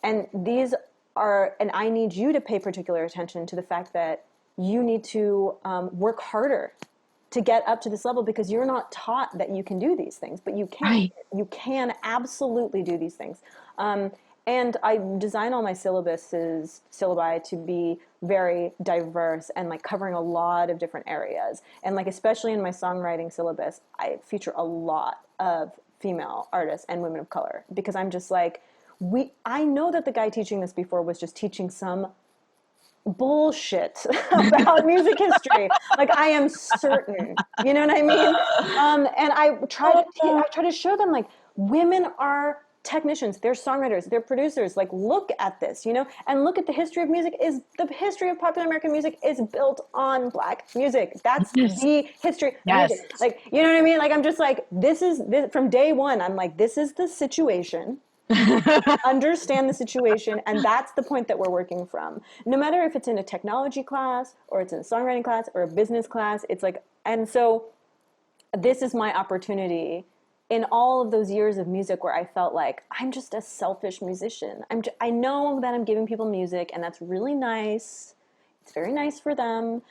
And and I need you to pay particular attention to the fact that you need to work harder to get up to this level because you're not taught that you can do these things, but you can. You can absolutely do these things. And I design all my syllabi to be very diverse and like covering a lot of different areas. And like, especially in my songwriting syllabus, I feature a lot of female artists and women of color because I'm just like, I know that the guy teaching this before was just teaching some bullshit about music history. Like, I am certain, you know what I mean? And I try to show them, like, women are technicians, they're songwriters, they're producers. Like, look at this, you know, and look at the history of music. Is the history of popular American music is built on Black music. That's the history of music. Like, you know what I mean? Like, I'm just like, this from day one. I'm like, this is the situation. Understand the situation, and that's the point that we're working from. No matter if it's in a technology class or it's in a songwriting class or a business class, it's like, and so this is my opportunity in all of those years of music where I felt like I'm just a selfish musician. I know that I'm giving people music, and that's really nice. It's very nice for them,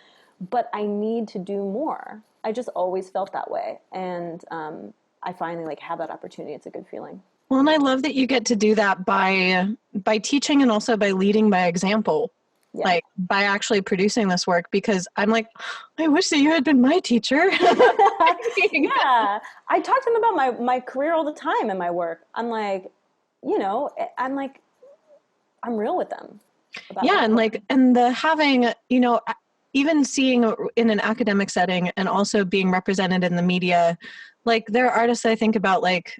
but I need to do more. I just always felt that way, and I finally like have that opportunity. It's a good feeling. Well, and I love that you get to do that by teaching and also by leading by example, like by actually producing this work, because I'm like, I wish that you had been my teacher. Yeah. I talk to them about my career all the time and my work. I'm like, you know, I'm real with them. And like, and the having, you know, even seeing in an academic setting and also being represented in the media, like there are artists I think about, like,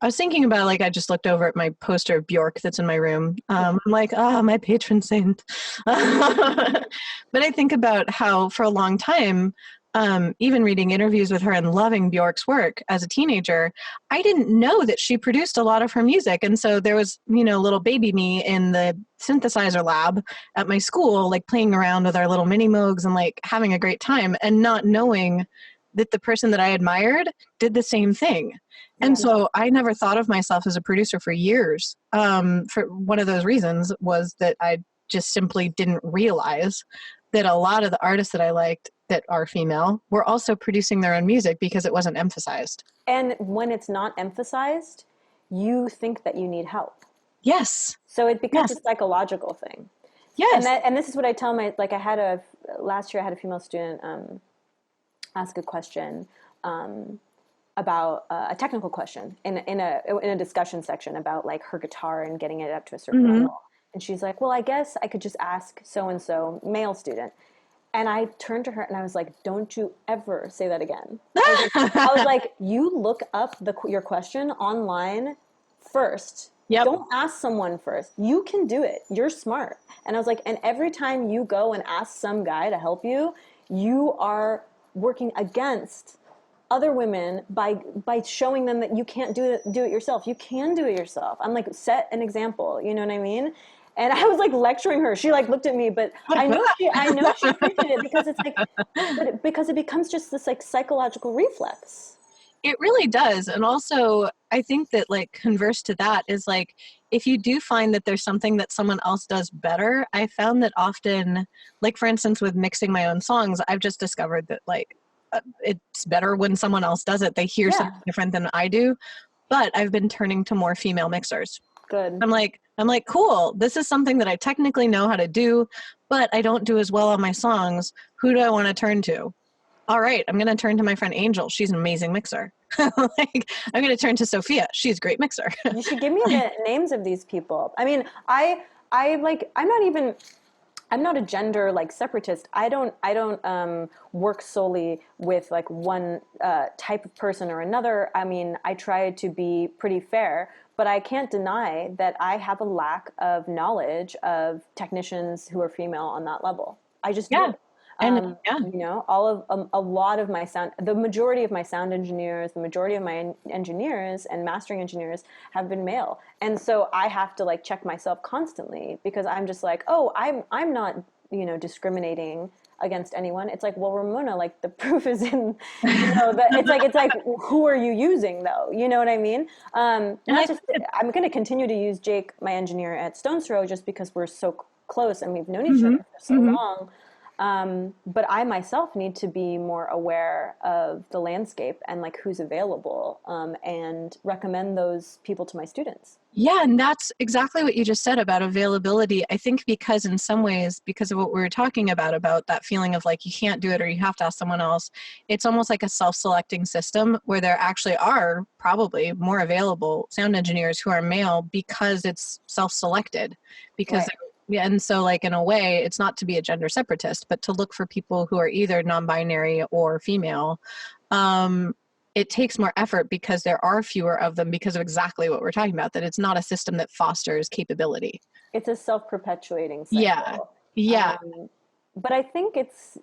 I was thinking about, like, I just looked over at my poster of Bjork that's in my room. I'm like, my patron saint. But I think about how for a long time, even reading interviews with her and loving Bjork's work as a teenager, I didn't know that she produced a lot of her music. And so there was, you know, little baby me in the synthesizer lab at my school, like playing around with our little mini Moogs and like having a great time, and not knowing that the person that I admired did the same thing. And so I never thought of myself as a producer for years. For one of those reasons was that I just simply didn't realize that a lot of the artists that I liked that are female were also producing their own music because it wasn't emphasized. And when it's not emphasized, you think that you need help. Yes. So it becomes a psychological thing. Yes. And this is what I tell like last year I had a female student ask a question about a technical question in a discussion section about like her guitar and getting it up to a certain level. And she's like, well, I guess I could just ask so-and-so, male student. And I turned to her and I was like, don't you ever say that again. I was like, you look up your question online first. Yep. Don't ask someone first. You can do it. You're smart. And I was like, and every time you go and ask some guy to help you, you are working against other women by showing them that you can't do it yourself. You can do it yourself. I'm like, set an example. You know what I mean? And I was like lecturing her. She like looked at me, but I know she appreciated it because it's like, because it becomes just this like psychological reflex. It really does. And also I think that like converse to that is like, if you do find that there's something that someone else does better, I found that often, like for instance, with mixing my own songs, I've just discovered that like, it's better when someone else does it. They hear something different than I do, but I've been turning to more female mixers. Good. I'm like, cool. This is something that I technically know how to do, but I don't do as well on my songs. Who do I want to turn to? All right, I'm going to turn to my friend Angel. She's an amazing mixer. Like, I'm going to turn to Sophia. She's a great mixer. You should give me the names of these people. I mean, I'm not a gender like separatist. I don't work solely with like one type of person or another. I mean, I try to be pretty fair, but I can't deny that I have a lack of knowledge of technicians who are female on that level. I just do. And you know, a lot of my the majority of my sound engineers, the majority of my engineers and mastering engineers have been male. And so I have to like check myself constantly because I'm just like, oh, I'm not, you know, discriminating against anyone. It's like, well, Ramona, like the proof is in, you know, it's like, who are you using though? You know what I mean? I'm going to continue to use Jake, my engineer at Stone's Throw, just because we're so close and we've known each other for so long. But I myself need to be more aware of the landscape and like who's available, and recommend those people to my students. Yeah, and that's exactly what you just said about availability. I think because in some ways, because of what we were talking about that feeling of like you can't do it or you have to ask someone else, it's almost like a self-selecting system where there actually are probably more available sound engineers who are male because it's self-selected. Because Right. yeah, and so like in a way, it's not to be a gender separatist, but to look for people who are either non-binary or female. It takes more effort because there are fewer of them because of exactly what we're talking about, that it's not a system that fosters capability. It's a self-perpetuating Yeah. cycle. Yeah. But I think it's,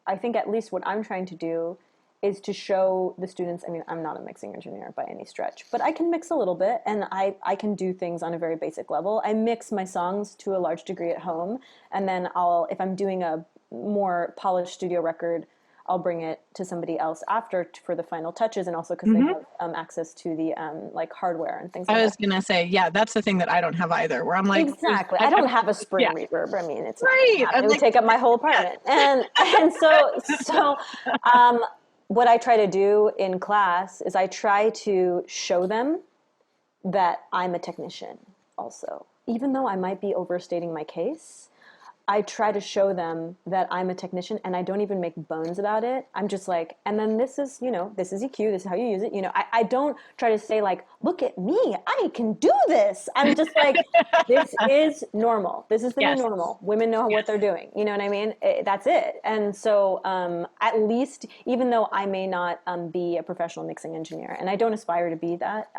I think at least what I'm trying to do is to show the students. I mean, I'm not a mixing engineer by any stretch, but I can mix a little bit, and I can do things on a very basic level. I mix my songs to a large degree at home, and then if I'm doing a more polished studio record, I'll bring it to somebody else after for the final touches, and also because they have access to the like hardware and things like I that. was going to say, yeah, that's the thing that I don't have either, where I'm like, Exactly. I don't have a spring reverb. I mean, it's not right. gonna happen. It would take up my whole apartment. And so what I try to do in class is I try to show them that I'm a technician also. Even though I might be overstating my case, I try to show them that I'm a technician, and I don't even make bones about it. I'm just like, and then this is, this is EQ, this is how you use it. I don't try to say like, look at me, I can do this. I'm just like, this is normal. This is the new normal. Women know what they're doing. You know what I mean? That's it. And so at least, even though I may not be a professional mixing engineer, and I don't aspire to be that,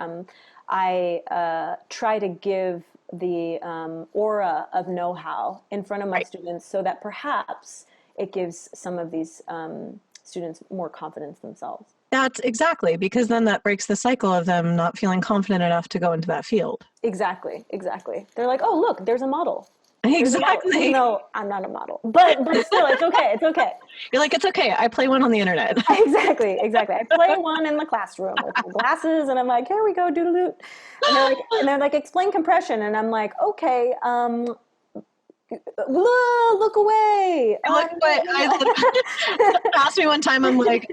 I try to give the aura of know-how in front of my students so that perhaps it gives some of these students more confidence themselves. That's exactly, because then that breaks the cycle of them not feeling confident enough to go into that field. Exactly. They're like, oh, look, there's a model. Exactly. Even though I'm not a model, but still, it's okay. It's okay. You're like, it's okay. I play one on the internet. Exactly. I play one in the classroom with my glasses, and I'm like, here we go, doodle doot. And they're like, explain compression, and I'm like, okay, look away. Look away. Asked me one time, I'm like,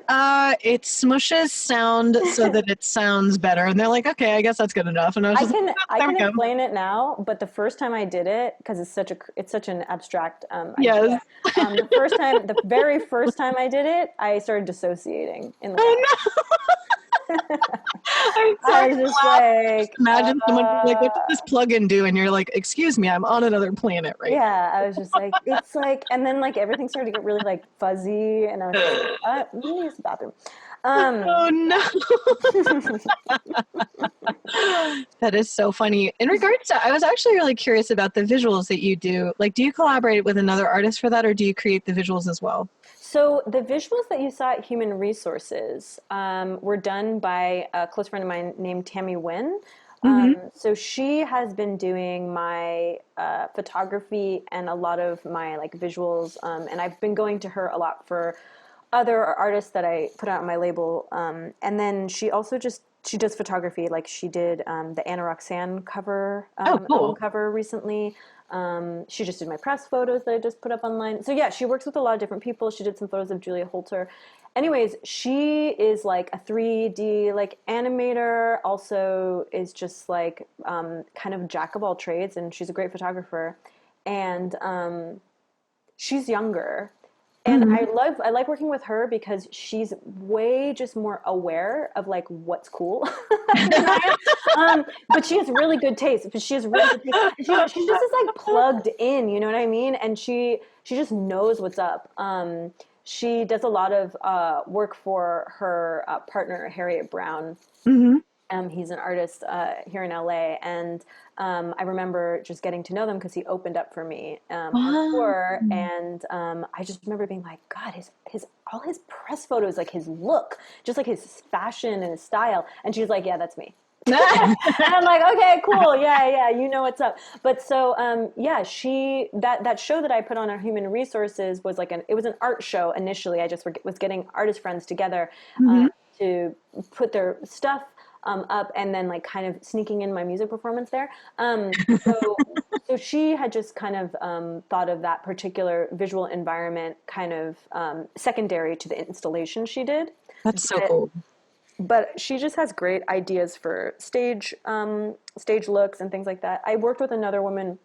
it smushes sound so that it sounds better. And they're like, okay, I guess that's good enough. And I was I can explain it now, but the first time I did it, because it's such an abstract idea, the very first time I did it, I started dissociating in the class. I was just like, imagine someone being like, what does this plugin do? And you're like, excuse me, I'm on another planet, right? Yeah, I was just like, it's like, and then like everything started to get really like fuzzy, and I was just like, let me use the bathroom. Oh no. That is so funny. In regards to, I was actually really curious about the visuals that you do. Like, do you collaborate with another artist for that, or do you create the visuals as well? So the visuals that you saw at Human Resources were done by a close friend of mine named Tammy Wynn. So she has been doing my photography and a lot of my like visuals, and I've been going to her a lot for other artists that I put out on my label. And then she also she does photography. Like she did the Anna Roxanne cover, album cover recently. She just did my press photos that I just put up online. So yeah, she works with a lot of different people. She did some photos of Julia Holter. Anyways, she is like a 3D like animator, also is just like kind of jack of all trades, and she's a great photographer. And she's younger. And I like working with her because she's way just more aware of like what's cool than I am. But she has really good taste. But she has really good taste. She just is like plugged in, you know what I mean? And she just knows what's up. She does a lot of work for her partner Harriet Brown. He's an artist here in LA, and I remember just getting to know them because he opened up for me on tour, and I just remember being like, God, his all his press photos, like his look, just like his fashion and his style, and she's like, yeah, that's me. And I'm like, okay, cool, yeah, you know what's up. But so yeah, that show that I put on our Human Resources was like it was an art show initially. I just was getting artist friends together to put their stuff up, and then like kind of sneaking in my music performance there. So she had just kind of thought of that particular visual environment kind of secondary to the installation she did. That's so cool. but she just has great ideas for stage looks and things like that. I worked with another woman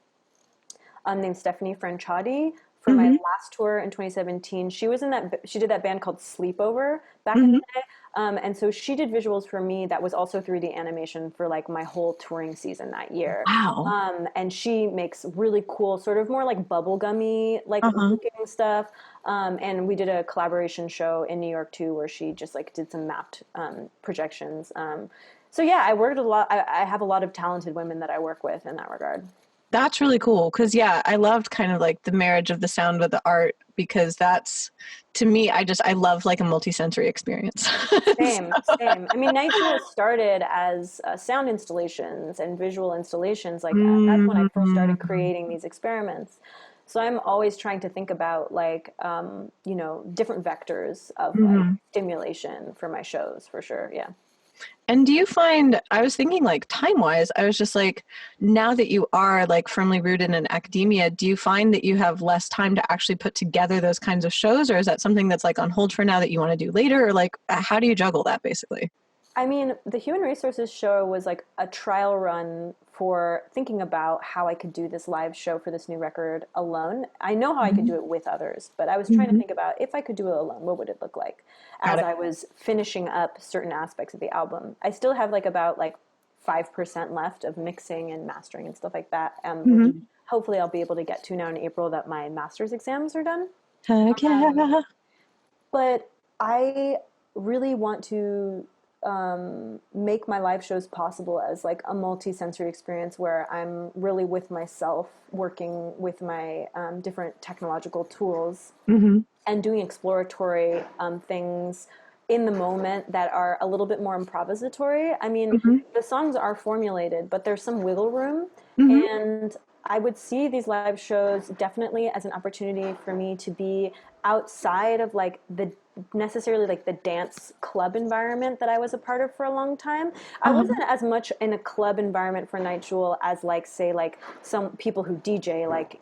named Stephanie Franchotti for my last tour in 2017. She was in that. She did that band called Sleepover back in the day, and so she did visuals for me. That was also 3D animation for like my whole touring season that year. Wow. And she makes really cool, sort of more like bubblegummy, like looking stuff. And we did a collaboration show in New York too, where she just like did some mapped projections. So yeah, I worked with a lot. I have a lot of talented women that I work with in that regard. That's really cool. Cause yeah, I loved kind of like the marriage of the sound with the art, because that's, to me, I love like a multi-sensory experience. Same. I mean, Nite Jewel started as sound installations and visual installations like that. That's when I first started creating these experiments. So I'm always trying to think about like, different vectors of like stimulation for my shows, for sure. Yeah. And do you find, I was thinking like time-wise, I was just like, now that you are like firmly rooted in academia, do you find that you have less time to actually put together those kinds of shows? Or is that something that's like on hold for now that you want to do later? Or like, how do you juggle that basically? I mean, the human resources show was like a trial run for thinking about how I could do this live show for this new record alone. I know how I could do it with others, but I was trying to think about if I could do it alone, what would it look like as I was finishing up certain aspects of the album. I still have like about like 5% left of mixing and mastering and stuff like that. Which hopefully I'll be able to get to now in April that my master's exams are done. Heck yeah. But I really want to make my live shows possible as like a multi-sensory experience where I'm really with myself, working with my different technological tools and doing exploratory things in the moment that are a little bit more improvisatory. I mean, the songs are formulated, but there's some wiggle room. And I would see these live shows definitely as an opportunity for me to be outside of like the necessarily like the dance club environment that I was a part of for a long time. I wasn't as much in a club environment for Nite Jewel as like, say, like some people who DJ, like,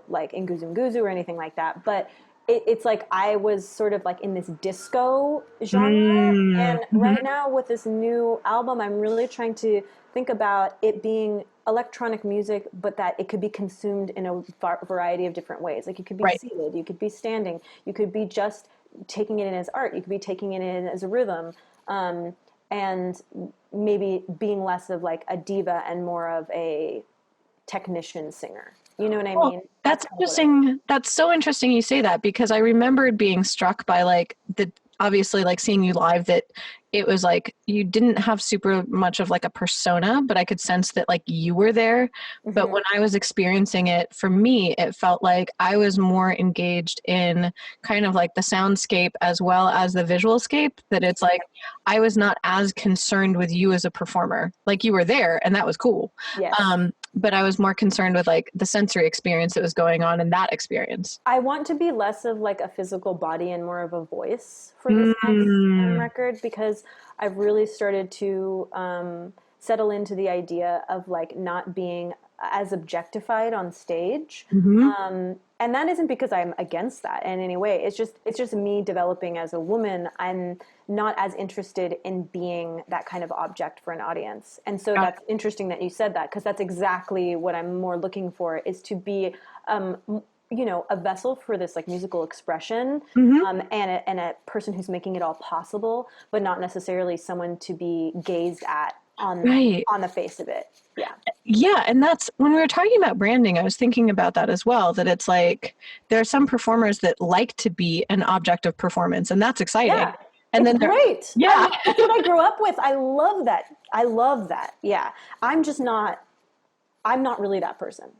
like in Nguzu or anything like that. But it's like I was sort of like in this disco genre. And right now with this new album, I'm really trying to think about it being electronic music, but that it could be consumed in a variety of different ways. Like you could be seated, you could be standing, you could be just taking it in as art, you could be taking it in as a rhythm, and maybe being less of like a diva and more of a technician singer. You know what I mean? That's interesting. That's so interesting you say that, because I remembered being struck by like obviously like seeing you live, that it was like you didn't have super much of like a persona, but I could sense that like you were there. But when I was experiencing it, for me, it felt like I was more engaged in kind of like the soundscape as well as the visual scape, that it's like I was not as concerned with you as a performer. Like you were there and that was cool. Yes. But I was more concerned with like the sensory experience that was going on in that experience. I want to be less of like a physical body and more of a voice for this next record, because I've really started to settle into the idea of like not being as objectified on stage. And that isn't because I'm against that in any way. It's just me developing as a woman. I'm not as interested in being that kind of object for an audience. And so that's interesting that you said that, because that's exactly what I'm more looking for, is to be a vessel for this like musical expression, and a person who's making it all possible, but not necessarily someone to be gazed at on the face of it. Yeah. And that's when we were talking about branding, I was thinking about that as well, that it's like there are some performers that like to be an object of performance, and that's exciting. Yeah. And it's then great. Yeah. That's what I grew up with. I love that. Yeah. I'm not really that person.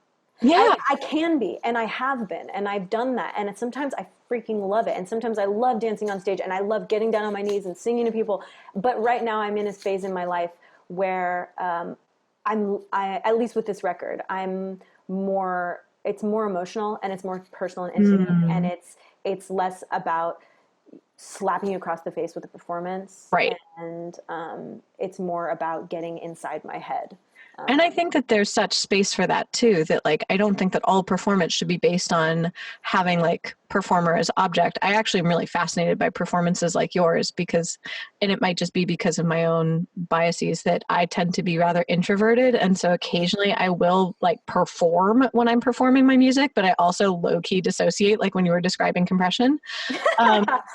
Yeah. I can be, and I have been, and I've done that. And sometimes I freaking love it. And sometimes I love dancing on stage, and I love getting down on my knees and singing to people. But right now I'm in a phase in my life where at least with this record, it's more emotional and it's more personal and intimate, and it's less about slapping you across the face with a performance. Right. And it's more about getting inside my head. And I think that there's such space for that too, that like, I don't think that all performance should be based on having like performer as object. I actually am really fascinated by performances like yours because, and it might just be because of my own biases, that I tend to be rather introverted. And so occasionally I will like perform when I'm performing my music, but I also low key dissociate, like when you were describing compression.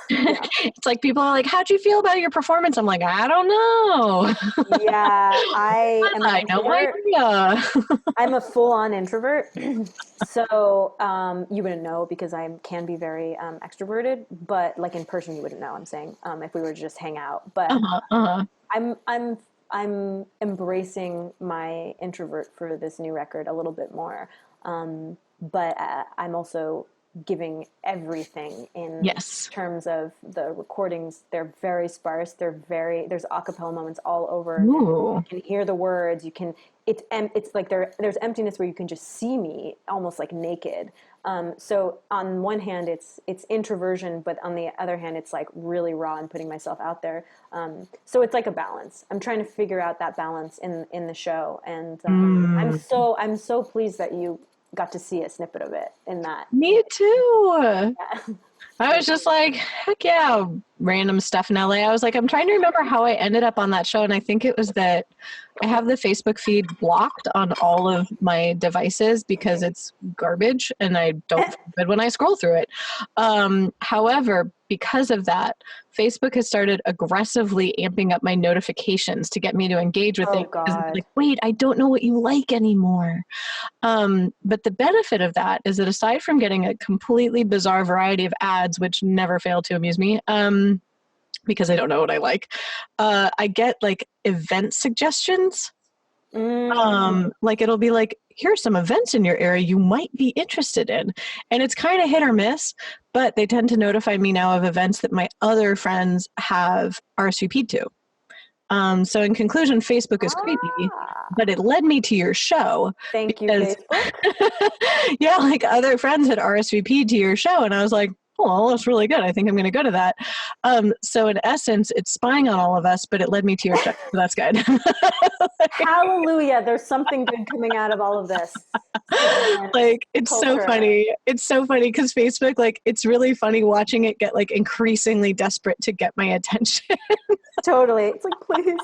It's like people are like, how'd you feel about your performance? I'm like, I don't know. Yeah, I am an no introvert. idea. I'm a full-on introvert. So you wouldn't know because I can be very extroverted, but like in person you wouldn't know. I'm saying if we were to just hang out. But I'm embracing my introvert for this new record a little bit more. But I'm also giving everything in terms of the recordings. They're very sparse. There's a cappella moments all over. Ooh. You can hear the words. You can, it's like there's emptiness where you can just see me almost like naked. So on one hand, it's introversion, but on the other hand, it's like really raw and putting myself out there. So it's like a balance. I'm trying to figure out that balance in the show, and I'm so pleased that you got to see a snippet of it in that. Me too. Yeah. I was just like, heck yeah, random stuff in LA. I was like, I'm trying to remember how I ended up on that show. And I think it was that I have the Facebook feed blocked on all of my devices because it's garbage and I don't feel good when I scroll through it. However, because of that, Facebook has started aggressively amping up my notifications to get me to engage with it. Because it's like, wait, I don't know what you like anymore. But the benefit of that is that aside from getting a completely bizarre variety of ads, which never fail to amuse me, because I don't know what I like, I get like event suggestions. Like it'll be like, here's some events in your area you might be interested in. And it's kind of hit or miss, but they tend to notify me now of events that my other friends have RSVP'd to. So in conclusion, Facebook is creepy, but it led me to your show. Thank you, Facebook. Yeah, like other friends had RSVP'd to your show, and I was like, oh, well, that's really good. I think I'm going to go to that. So in essence, it's spying on all of us, but it led me to your show. So that's good. Hallelujah. There's something good coming out of all of this. Like, it's so funny. It's so funny because Facebook, like, it's really funny watching it get like increasingly desperate to get my attention. Totally. It's like, please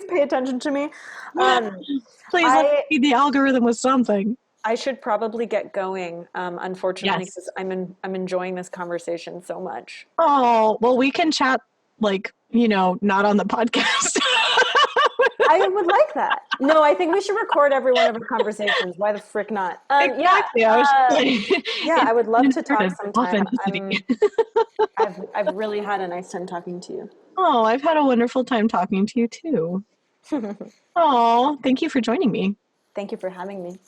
pay attention to me. Please let me feed the algorithm with something. I should probably get going, unfortunately, because I'm enjoying this conversation so much. Oh, well, we can chat, like, not on the podcast. I would like that. No, I think we should record every one of our conversations. Why the frick not? Exactly. Yeah, I would love to talk sometime. I've really had a nice time talking to you. Oh, I've had a wonderful time talking to you too. Oh, thank you for joining me. Thank you for having me.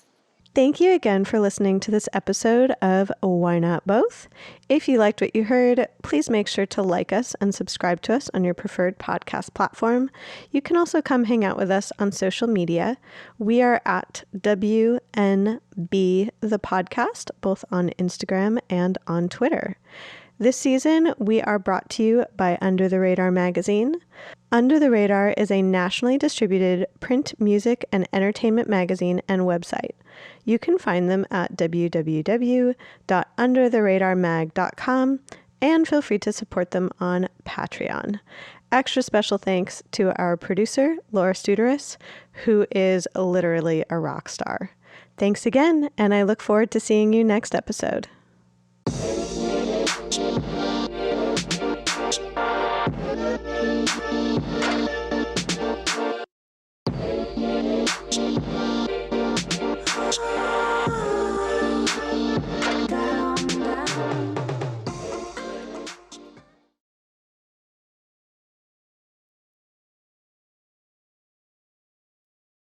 Thank you again for listening to this episode of Why Not Both? If you liked what you heard, please make sure to like us and subscribe to us on your preferred podcast platform. You can also come hang out with us on social media. We are at WNB the podcast, both on Instagram and on Twitter. This season, we are brought to you by Under the Radar magazine. Under the Radar is a nationally distributed print, music, and entertainment magazine and website. You can find them at www.undertheradarmag.com and feel free to support them on Patreon. Extra special thanks to our producer, Laura Studeris, who is literally a rock star. Thanks again, and I look forward to seeing you next episode.